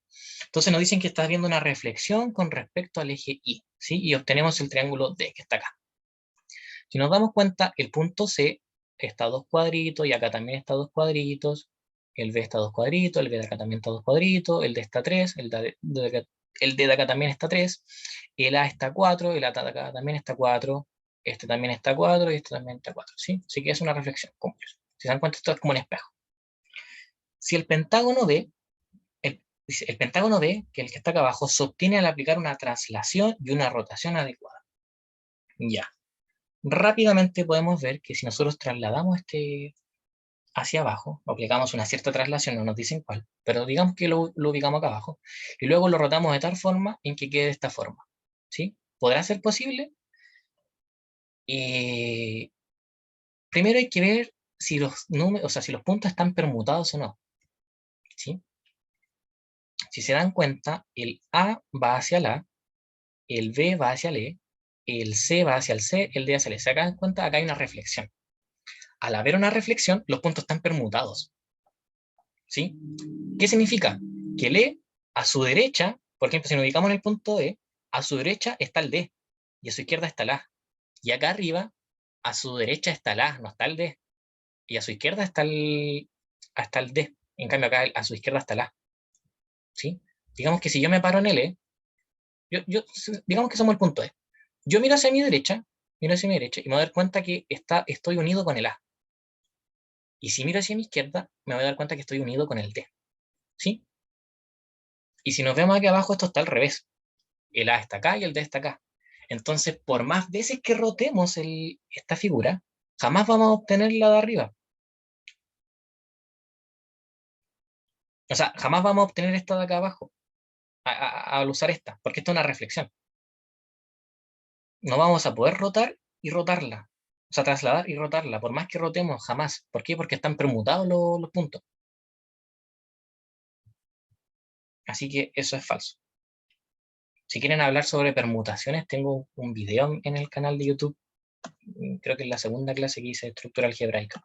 Speaker 1: Entonces nos dicen que estás viendo una reflexión con respecto al eje Y. ¿Sí? Y obtenemos el triángulo D que está acá. Si nos damos cuenta, el punto C está a 2 cuadritos y acá también está a 2 cuadritos. El B está a 2 cuadritos, el B de acá también está a 2 cuadritos, el D está a 3, el D de acá también está a 3, el A está a 4, el A de acá también está a 4, este también está a 4 y este también está a 4. ¿Sí? Así que es una reflexión, cumple. Si se dan cuenta, esto es como un espejo. Si el pentágono D, el pentágono D, que es el que está acá abajo, se obtiene al aplicar una traslación y una rotación adecuada. Ya. Rápidamente podemos ver que si nosotros trasladamos este hacia abajo, aplicamos una cierta traslación, no nos dicen cuál, pero digamos que lo ubicamos acá abajo, y luego lo rotamos de tal forma en que quede de esta forma. ¿Sí? ¿Podrá ser posible? Primero hay que ver si los números, o sea, si los puntos están permutados o no. ¿Sí? Si se dan cuenta, el A va hacia el A, el B va hacia el E, el C va hacia el C, el D hacia el E. ¿Se dan cuenta? Acá hay una reflexión. Al haber una reflexión, los puntos están permutados. ¿Sí? ¿Qué significa? Que el E a su derecha, por ejemplo, si nos ubicamos en el punto E, a su derecha está el D y a su izquierda está el A. Y acá arriba, a su derecha está el A, no está el D. Y a su izquierda está el D. En cambio, acá a su izquierda está el A. ¿Sí? Digamos que si yo me paro en el E, digamos que somos el punto E. Yo miro hacia mi derecha y me voy a dar cuenta que estoy unido con el A. Y si miro hacia mi izquierda, me voy a dar cuenta que estoy unido con el D. ¿Sí? Y si nos vemos aquí abajo, esto está al revés. El A está acá y el D está acá. Entonces, por más veces que rotemos esta figura, jamás vamos a obtener la de arriba. O sea, jamás vamos a obtener esta de acá abajo al usar esta, porque esta es una reflexión. No vamos a poder rotar y rotarla. O sea, trasladar y rotarla, por más que rotemos, jamás. ¿Por qué? Porque están permutados los puntos. Así que eso es falso. Si quieren hablar sobre permutaciones, tengo un video en el canal de YouTube. Creo que es la segunda clase que hice de estructura algebraica.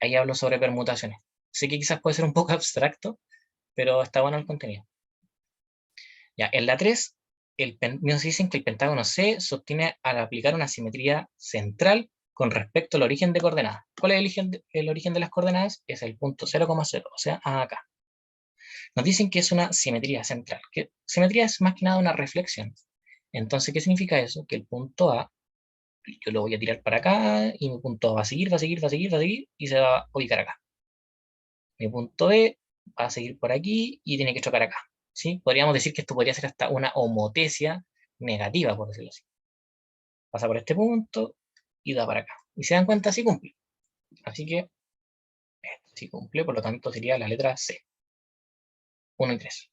Speaker 1: Ahí hablo sobre permutaciones. Sé que quizás puede ser un poco abstracto, pero está bueno el contenido. Ya, en la 3 nos dicen que el pentágono C se obtiene al aplicar una simetría central con respecto al origen de coordenadas. ¿Cuál es el origen de las coordenadas? Es el punto 0,0, o sea, acá. Nos dicen que es una simetría central. Que simetría es más que nada una reflexión. Entonces, ¿qué significa eso? Que el punto A, yo lo voy a tirar para acá, y mi punto A va a seguir, va a seguir, va a seguir, va a seguir, y se va a ubicar acá. Mi punto B va a seguir por aquí y tiene que chocar acá. ¿Sí? Podríamos decir que esto podría ser hasta una homotesia negativa, por decirlo así. Pasa por este punto y da para acá. Y se dan cuenta, sí cumple. Así que esto sí cumple, por lo tanto sería la letra C. 1 y 3.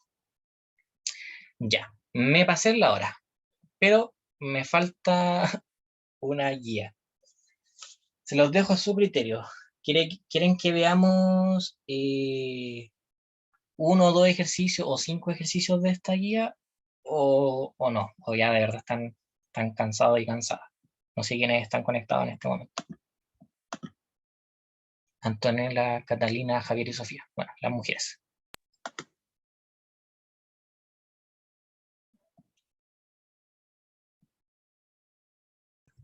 Speaker 1: Ya, me pasé la hora, pero me falta una guía. Se los dejo a su criterio. ¿Quieren que veamos uno o dos ejercicios o 5 ejercicios de esta guía? ¿O no? O ya de verdad están cansados y cansadas. No sé quiénes están conectados en este momento. Antonella, Catalina, Javier y Sofía. Bueno, las mujeres.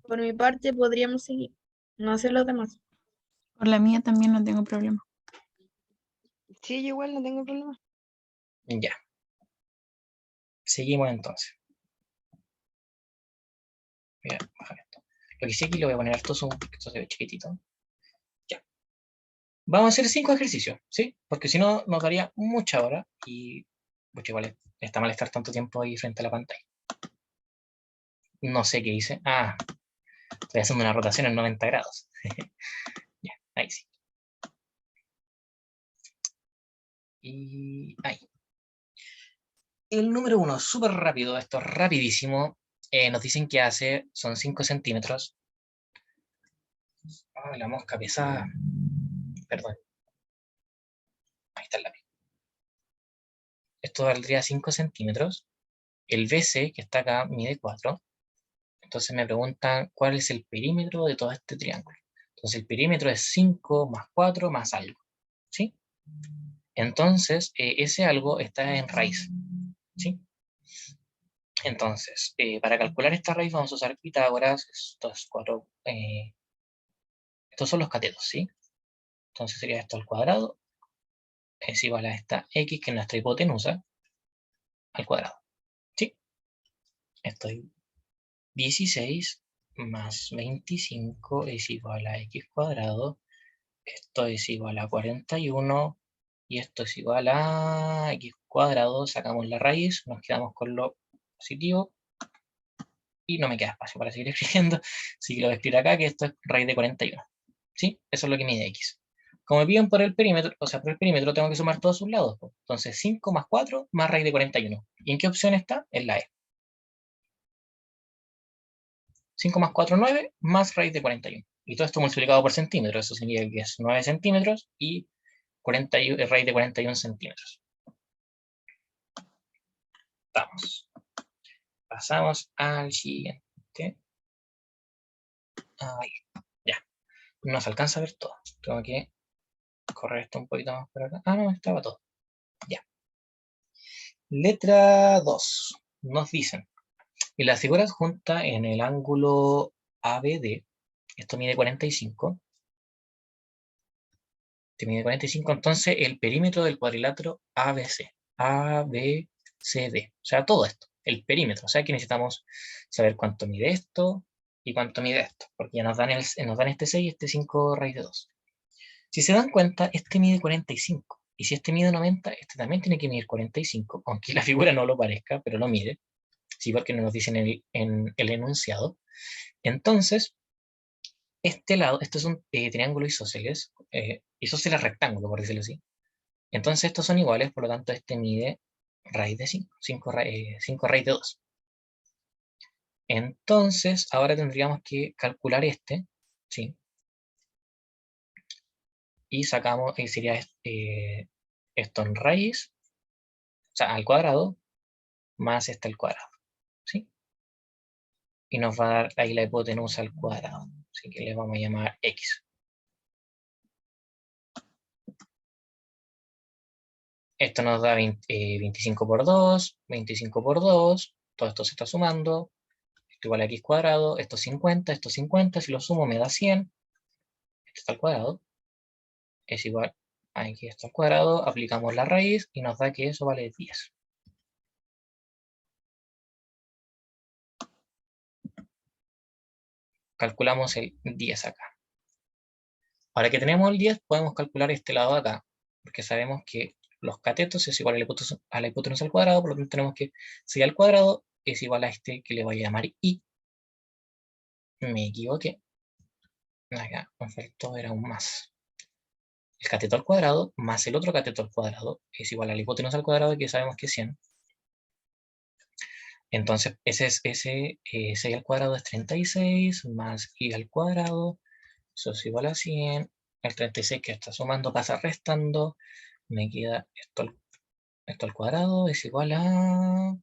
Speaker 2: Por mi parte, podríamos seguir. No sé los demás.
Speaker 3: Por la mía también no tengo problema.
Speaker 2: Sí, yo igual no tengo problema.
Speaker 1: Ya. Seguimos entonces. Voy a bajar esto. Lo que sí aquí lo voy a poner alto zoom porque esto se ve chiquitito. Ya. Vamos a hacer 5 ejercicios, ¿sí? Porque si no, nos daría mucha hora y pues igual está mal estar tanto tiempo ahí frente a la pantalla. No sé qué hice. Ah, estoy haciendo una rotación en 90 grados. Ya, ahí sí. Y ahí. El número 1, súper rápido, esto es rapidísimo. Nos dicen que son 5 centímetros. Ah, la mosca pesada. Perdón. Ahí está el lápiz. Esto valdría 5 centímetros. El BC, que está acá, mide 4. Entonces me preguntan cuál es el perímetro de todo este triángulo. Entonces el perímetro es 5 más 4 más algo. ¿Sí? Entonces ese algo está en raíz. ¿Sí? Entonces, para calcular esta raíz vamos a usar Pitágoras. Estos son los catetos, ¿sí? Entonces sería esto al cuadrado es igual a esta x, que es nuestra hipotenusa, al cuadrado. ¿Sí? Esto es 16 más 25 es igual a x cuadrado. Esto es igual a 41 y esto es igual a x cuadrado. Sacamos la raíz, nos quedamos con lo positivo y no me queda espacio para seguir escribiendo, así que lo voy a escribir acá, que esto es raíz de 41. ¿Sí? Eso es lo que mide x. Como me piden por el perímetro, o sea, por el perímetro tengo que sumar todos sus lados. Entonces 5 más 4 más raíz de 41. ¿Y en qué opción está? En la E. 5 más 4, 9, más raíz de 41. Y todo esto multiplicado por centímetros. Eso significa que es 9 centímetros y 41, raíz de 41 centímetros. Vamos. Pasamos al siguiente. Ahí. Ya. No se alcanza a ver todo. Tengo que correr esto un poquito más por acá. Ah, no, estaba todo. Ya. Letra 2. Nos dicen, y la figura adjunta en el ángulo ABD, esto mide 45. Este mide 45, entonces el perímetro del cuadrilátero ABC. ABCD. O sea, todo esto. El perímetro. O sea que necesitamos saber cuánto mide esto y cuánto mide esto. Porque ya nos dan este 6 y este 5 raíz de 2. Si se dan cuenta, este mide 45. Y si este mide 90, este también tiene que medir 45, aunque la figura no lo parezca, pero lo mide. Sí, porque no nos dicen en el enunciado. Entonces, este lado, este es un triángulo isósceles, isósceles rectángulo, por decirlo así. Entonces estos son iguales, por lo tanto este mide raíz de 5, 5 raíz de 2. Entonces, ahora tendríamos que calcular este, ¿sí? Y sacamos, sería esto en raíz, o sea, al cuadrado, más este al cuadrado, ¿sí? Y nos va a dar ahí la hipotenusa al cuadrado, así que le vamos a llamar x. Esto nos da 25 por 2, 25 por 2, todo esto se está sumando, esto igual a x cuadrado, esto 50, si lo sumo me da 100, esto está al cuadrado, es igual a x esto al cuadrado, aplicamos la raíz y nos da que eso vale 10. Calculamos el 10 acá. Ahora que tenemos el 10, podemos calcular este lado de acá, porque sabemos que los catetos es igual a la hipotenusa al cuadrado, por lo tanto tenemos que si al cuadrado es igual a este que le voy a llamar y. Me equivoqué. Acá me faltó, era un más. El cateto al cuadrado más el otro cateto al cuadrado es igual a la hipotenusa al cuadrado, que sabemos que es 100. Entonces, ese 6 al cuadrado es 36, más y al cuadrado, eso es igual a 100. El 36 que está sumando pasa restando, me queda esto al cuadrado, es igual a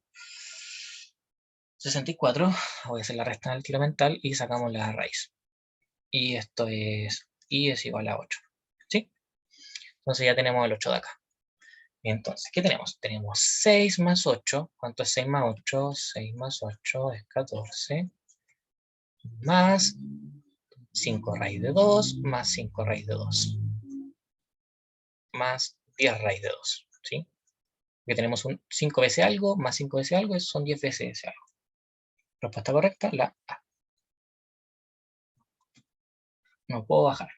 Speaker 1: 64. Voy a hacer la resta del tiro mental y sacamos la raíz. Y esto es y es igual a 8. ¿Sí? Entonces ya tenemos el 8 de acá. Entonces, ¿qué tenemos? Tenemos 6 más 8. ¿Cuánto es 6 más 8? 6 más 8 es 14. Más 5 raíz de 2, más 5 raíz de 2. Más 10 raíz de 2. ¿Sí? Porque tenemos un 5 veces algo, más 5 veces algo, son 10 veces ese algo. Respuesta correcta, la A. No puedo bajar.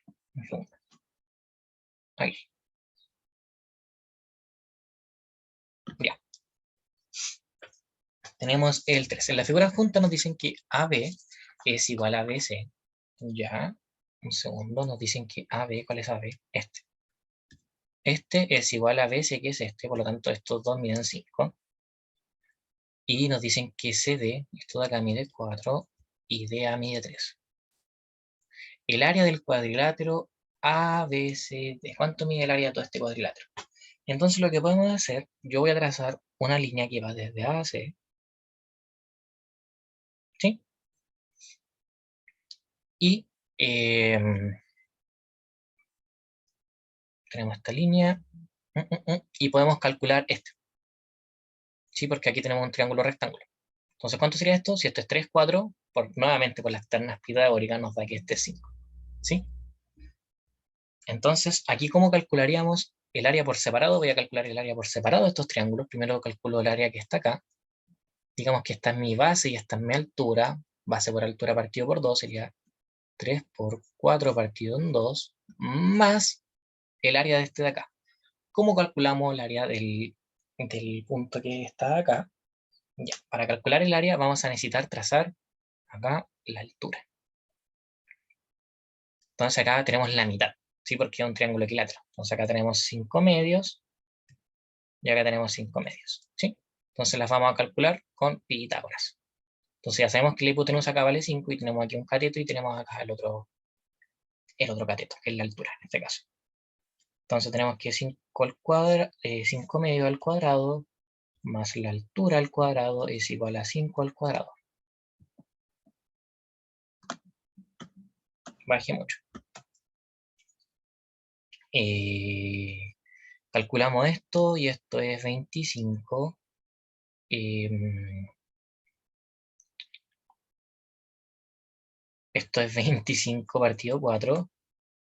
Speaker 1: Ahí. Ya. Tenemos el 3. En la figura junta nos dicen que AB es igual a BC. Ya. Un segundo, nos dicen que AB, ¿cuál es AB? Este. Este es igual a BC, que es este, por lo tanto estos dos miden 5. Y nos dicen que CD, esto de acá mide 4, y DA mide 3. El área del cuadrilátero ABCD. ¿Cuánto mide el área de todo este cuadrilátero? Entonces lo que podemos hacer, yo voy a trazar una línea que va desde A a C. ¿Sí? Y tenemos esta línea. Y podemos calcular este. ¿Sí? Porque aquí tenemos un triángulo rectángulo. Entonces, ¿cuánto sería esto? Si esto es 3, 4, nuevamente por las ternas pitagóricas nos da que este es 5. ¿Sí? Entonces, aquí ¿cómo calcularíamos el área por separado? Voy a calcular el área por separado de estos triángulos. Primero calculo el área que está acá. Digamos que esta es mi base y esta es mi altura. Base por altura partido por 2 sería 3 por 4 partido en 2, más el área de este de acá. ¿Cómo calculamos el área del punto que está acá? Ya, para calcular el área vamos a necesitar trazar acá la altura. Entonces acá tenemos la mitad, ¿sí? Porque es un triángulo equilátero. Entonces acá tenemos 5 medios y acá tenemos 5 medios, ¿sí? Entonces las vamos a calcular con Pitágoras. Entonces ya sabemos que la hipotenusa acá vale 5 y tenemos aquí un cateto y tenemos acá el otro cateto, que es la altura en este caso. Entonces tenemos que 5 medios al cuadrado más la altura al cuadrado es igual a 5 al cuadrado. Bajé mucho. Calculamos esto y esto es 25. Esto es 25 partido 4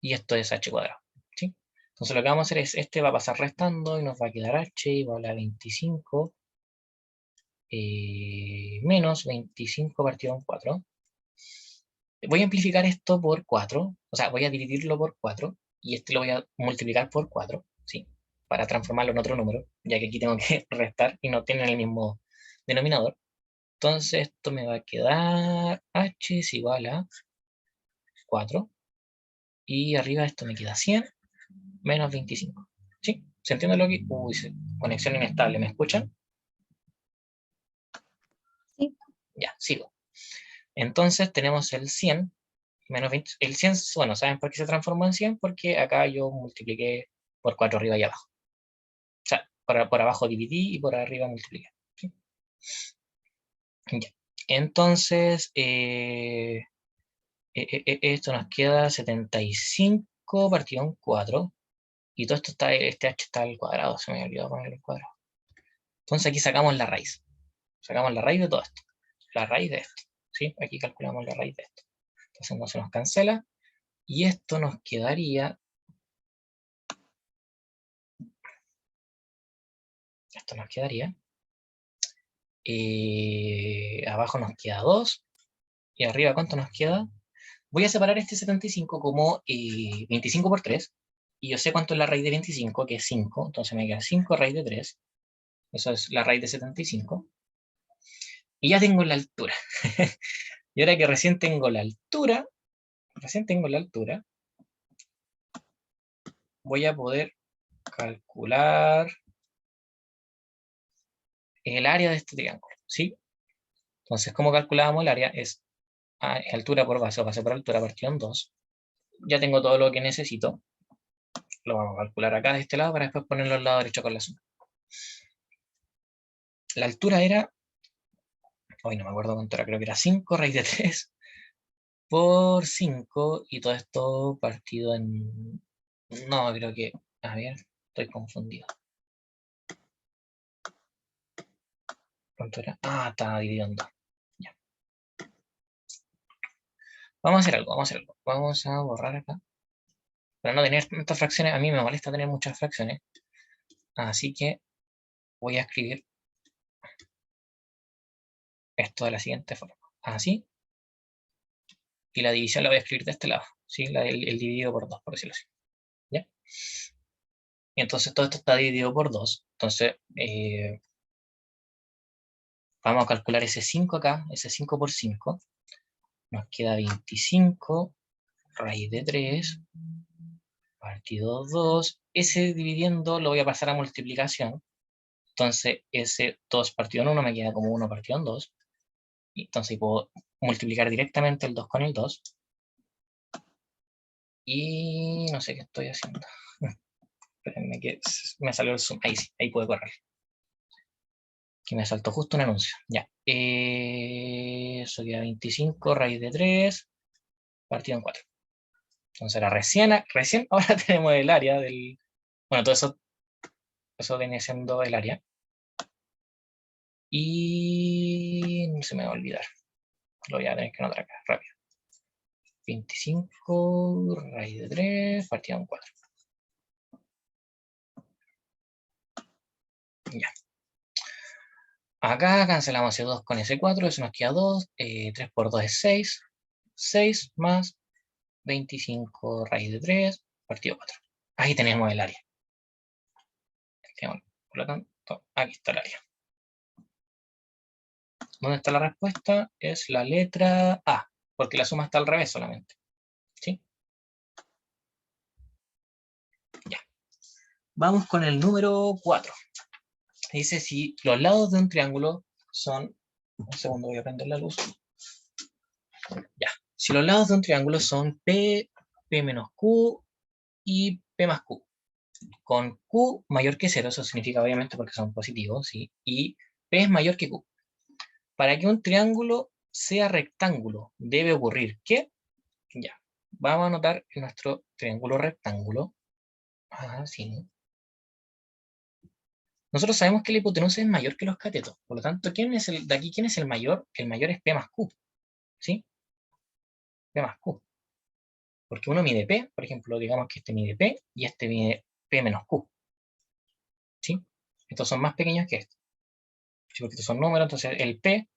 Speaker 1: y esto es h cuadrado. ¿Sí? Entonces lo que vamos a hacer es, este va a pasar restando y nos va a quedar h igual a 25 menos 25 partido en 4. Voy a amplificar esto por 4, o sea, voy a dividirlo por 4 y este lo voy a multiplicar por 4, ¿sí? Para transformarlo en otro número, ya que aquí tengo que restar y no tienen el mismo denominador. Entonces esto me va a quedar h es igual a 4 y arriba esto me queda 100 menos 25. ¿Sí? ¿Se entiende lo que? Uy, conexión inestable, ¿me escuchan?
Speaker 2: Sí.
Speaker 1: Ya, sigo. Entonces tenemos el 100 menos 20. El 100, bueno, ¿saben por qué se transformó en 100? Porque acá yo multipliqué por 4 arriba y abajo. O sea, por abajo dividí y por arriba multipliqué. ¿Sí? Ya. Entonces, esto nos queda 75 partido en 4. Y todo esto está, este h está al cuadrado, se me había olvidado poner el cuadrado. Entonces aquí sacamos la raíz. Sacamos la raíz de todo esto. La raíz de esto. ¿Sí? Aquí calculamos la raíz de esto. Entonces no se nos cancela. Y esto nos quedaría... Esto nos quedaría... abajo nos queda 2. Y arriba, ¿cuánto nos queda? Voy a separar este 75 como 25 por 3. Y yo sé cuánto es la raíz de 25, que es 5. Entonces me queda 5 raíz de 3. Eso es la raíz de 75. Y ya tengo la altura. Y ahora que recién tengo la altura, voy a poder calcular el área de este triángulo, ¿sí? Entonces, ¿cómo calculábamos el área? Es altura por base o base por altura partido en 2. Ya tengo todo lo que necesito. Lo vamos a calcular acá de este lado para después ponerlo al lado derecho con la suma. La altura era, hoy no me acuerdo cuánto era, creo que era 5 raíz de 3 por 5 y todo esto partido en... No, creo que... A ver, estoy confundido. ¿Cuánto era? Ah, estaba dividido en 2. Ya. Vamos a hacer algo, Vamos a borrar acá. Para no tener tantas fracciones, a mí me molesta tener muchas fracciones. Así que voy a escribir esto de la siguiente forma. Así. Y la división la voy a escribir de este lado. ¿Sí? El dividido por 2, por decirlo así. ¿Ya? Y entonces todo esto está dividido por 2. Entonces, vamos a calcular ese 5 acá, ese 5 por 5. Nos queda 25 raíz de 3 partido 2. Ese dividiendo lo voy a pasar a multiplicación. Entonces, ese 2 partido en 1 me queda como 1 partido en 2. Entonces puedo multiplicar directamente el 2 con el 2. Y no sé qué estoy haciendo. Espérenme que me salió el zoom. Ahí sí, ahí puedo correr. Que me saltó justo un anuncio. Ya. Eso queda 25 raíz de 3 partido en 4. Entonces ahora recién ahora tenemos el área del... Bueno, todo eso viene siendo el área. Y no se me va a olvidar. Lo voy a tener que anotar acá, rápido. 25 raíz de 3 partido en 4. Ya. Acá cancelamos ese 2 con ese 4, eso nos queda 2. 3 por 2 es 6. 6 más 25 raíz de 3 partido 4. Ahí tenemos el área. Por lo tanto, aquí está el área. ¿Dónde está la respuesta? Es la letra A, porque la suma está al revés solamente. ¿Sí? Ya. Vamos con el número 4. Dice si los lados de un triángulo son... Un segundo, voy a prender la luz. Ya. Si los lados de un triángulo son P, P menos Q y P más Q. Con Q mayor que 0, eso significa obviamente porque son positivos, ¿sí? Y P es mayor que Q. Para que un triángulo sea rectángulo, debe ocurrir ¿qué? Ya. Vamos a anotar en nuestro triángulo rectángulo. Sí. Nosotros sabemos que la hipotenusa es mayor que los catetos. Por lo tanto, ¿quién es de aquí quién es el mayor? El mayor es P más Q. ¿Sí? P más Q. Porque uno mide P, por ejemplo, digamos que este mide P y este mide P menos Q. ¿Sí? Estos son más pequeños que estos. ¿Sí? Porque estos son números, entonces el P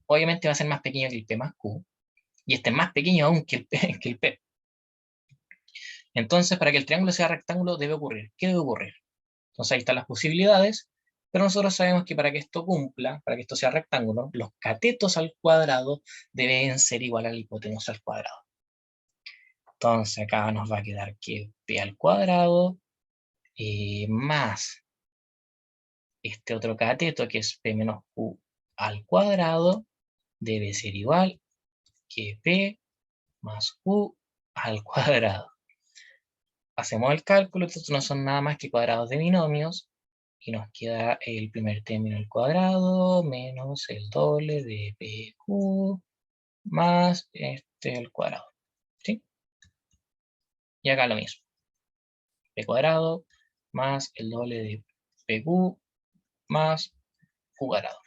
Speaker 1: obviamente va a ser más pequeño que el P más Q. Y este es más pequeño aún que el P. Que el P. Entonces, para que el triángulo sea rectángulo debe ocurrir. ¿Qué debe ocurrir? Entonces ahí están las posibilidades, pero nosotros sabemos que para que esto cumpla, para que esto sea rectángulo, los catetos al cuadrado deben ser igual a la hipotenusa al cuadrado. Entonces acá nos va a quedar que P al cuadrado más este otro cateto que es P menos Q al cuadrado debe ser igual que P más Q al cuadrado. Hacemos el cálculo, estos no son nada más que cuadrados de binomios, y nos queda el primer término al cuadrado menos el doble de PQ más este al cuadrado. ¿Sí? Y acá lo mismo. P cuadrado más el doble de PQ más Q cuadrado.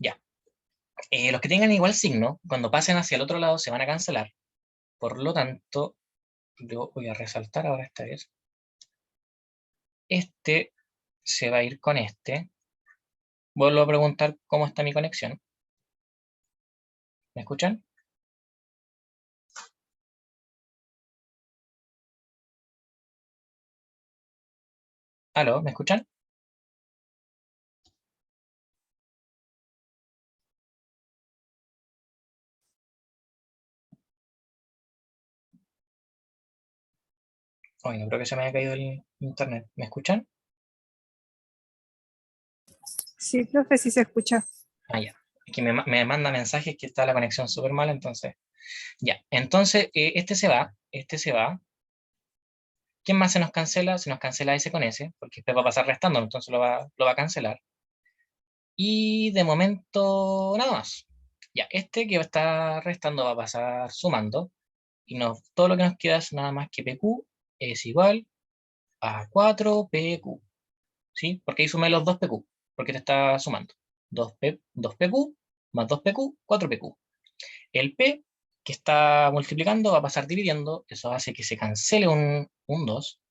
Speaker 1: Ya. Los que tengan igual signo, cuando pasen hacia el otro lado se van a cancelar. Por lo tanto, yo voy a resaltar ahora esta vez. Este se va a ir con este. Vuelvo a preguntar cómo está mi conexión. ¿Me escuchan? ¿Aló? ¿Me escuchan? Oye, no creo que se me haya caído el internet. ¿Me escuchan?
Speaker 3: Sí, profe, sí se escucha.
Speaker 1: Ah, ya. Es que me manda mensajes que está la conexión súper mal, entonces. Ya. Entonces, este se va. Este se va. ¿Quién más se nos cancela? Se nos cancela ese con ese, porque después va a pasar restando, entonces lo va a cancelar. Y de momento, nada más. Ya, este que está restando va a pasar sumando. Y todo lo que nos queda es nada más que PQ es igual a 4PQ. ¿Sí? Porque ahí sumé los 2PQ, porque te está sumando. 2PQ más 2PQ, 4PQ. El P que está multiplicando va a pasar dividiendo, eso hace que se cancele un 2,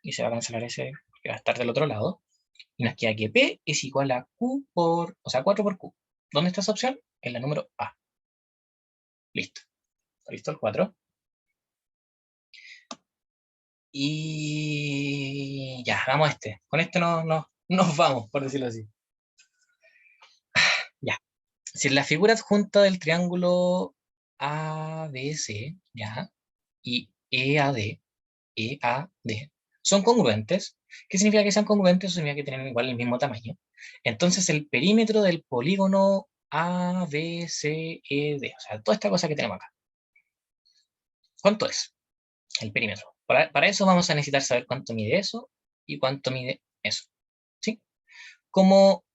Speaker 1: y se va a cancelar ese que va a estar del otro lado. Y nos queda que P es igual a Q o sea, 4 por Q. ¿Dónde está esa opción? En la número A. Listo. ¿Listo el 4? Y ya, hagamos este. Con este nos vamos, por decirlo así. Ya. Si en la figura adjunta del triángulo ABC, ya, y EAD son congruentes, ¿qué significa que sean congruentes? Eso significa que tienen igual el mismo tamaño. Entonces el perímetro del polígono ABCED, o sea, toda esta cosa que tenemos acá, ¿cuánto es el perímetro? Para eso vamos a necesitar saber cuánto mide eso y cuánto mide eso. ¿Sí? Como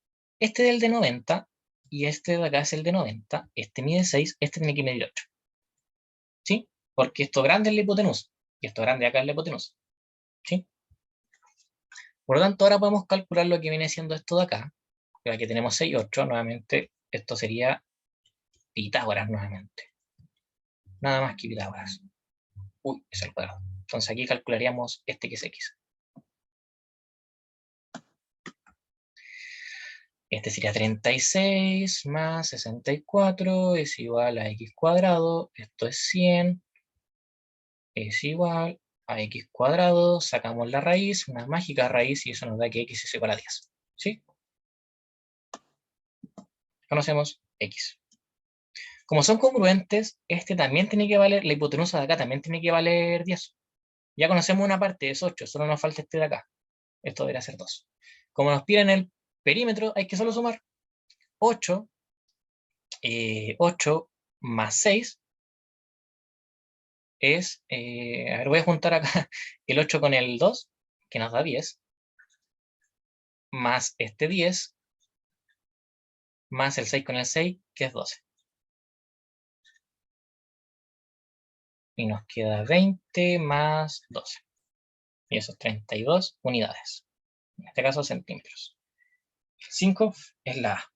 Speaker 1: este es el de 90 y este de acá es el de 90, este mide 6, este tiene que medir 8. ¿Sí? Porque esto grande es la hipotenusa y esto grande acá es la hipotenusa. ¿Sí? Por lo tanto, ahora podemos calcular lo que viene siendo esto de acá. Aquí tenemos 6, 8, nuevamente, esto sería Pitágoras nuevamente. Nada más que Pitágoras. Uy, es el cuadrado. Entonces aquí calcularíamos este que es X. Este sería 36 más 64 es igual a X cuadrado. Esto es 100 es igual a X cuadrado. Sacamos la raíz, una mágica raíz, y eso nos da que X es igual a 10. ¿Sí? Conocemos X. Como son congruentes, este también tiene que valer, la hipotenusa de acá también tiene que valer 10. Ya conocemos una parte, es 8, solo nos falta este de acá. Esto debería ser 2. Como nos piden el perímetro, hay que solo sumar 8, 8 más 6 es, a ver, voy a juntar acá el 8 con el 2, que nos da 10, más este 10, más el 6 con el 6, que es 12. Y nos queda 20 más 12. Y eso es 32 unidades. En este caso, centímetros. 5 es la A.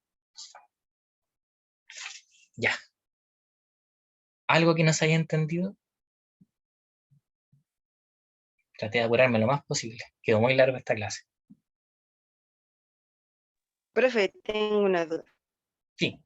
Speaker 1: Ya. ¿Algo que no se haya entendido? Traté de apurarme lo más posible. Quedó muy larga esta clase.
Speaker 2: Profe, tengo una duda.
Speaker 1: Sí.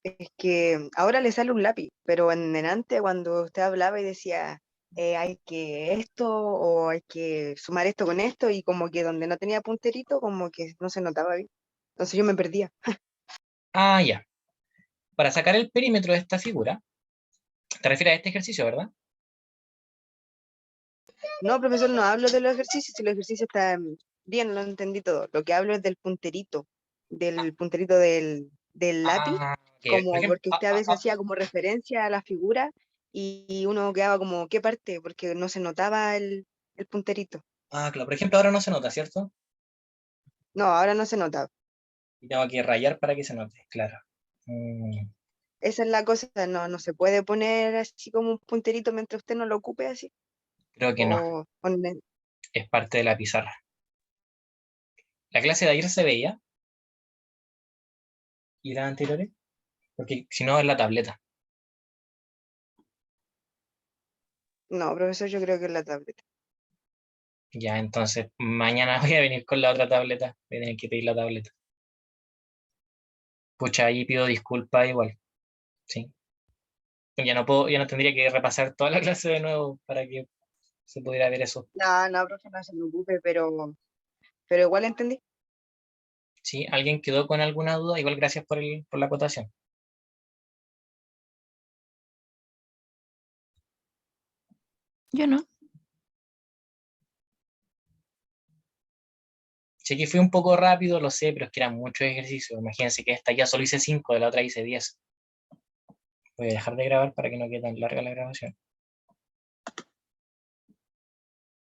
Speaker 2: Es que ahora le sale un lápiz, pero en delante cuando usted hablaba y decía hay que esto o hay que sumar esto con esto y como que donde no tenía punterito como que no se notaba bien. Entonces yo me perdía.
Speaker 1: Ah, ya. Para sacar el perímetro de esta figura, te refieres a este ejercicio, ¿verdad?
Speaker 2: No, profesor, no hablo de los ejercicios, si los ejercicios están bien, lo entendí todo. Lo que hablo es del punterito del lápiz,
Speaker 1: Ah, que, por
Speaker 2: como
Speaker 1: ejemplo,
Speaker 2: porque usted a veces hacía como referencia a la figura y uno quedaba como, ¿qué parte? Porque no se notaba el punterito.
Speaker 1: claro, por ejemplo, ahora no se nota, ¿cierto?
Speaker 2: No, ahora no se nota.
Speaker 1: Y tengo que rayar para que se note, claro. Mm,
Speaker 2: Esa es la cosa, no se puede poner así como un punterito mientras usted no lo ocupe así.
Speaker 1: creo que no,
Speaker 2: O
Speaker 1: es parte de la pizarra. La clase de ayer se veía. ¿Y las anteriores? Porque si no, es la tableta.
Speaker 2: No, profesor, yo creo que es la tableta.
Speaker 1: Ya, entonces, mañana voy a venir con la otra tableta. Voy a tener que pedir la tableta. Pucha, ahí pido disculpas igual. Sí. Ya no puedo, ya no tendría que repasar toda la clase de nuevo para que se pudiera ver eso.
Speaker 2: No, no, profe, no se preocupe, pero igual entendí.
Speaker 1: ¿Sí? ¿Alguien quedó con alguna duda? Igual gracias por la acotación.
Speaker 4: Yo no.
Speaker 1: Sé que fui un poco rápido, lo sé, pero es que eran muchos ejercicios. Imagínense que esta ya solo hice 5, de la otra hice 10. Voy a dejar de grabar para que no quede tan larga la grabación.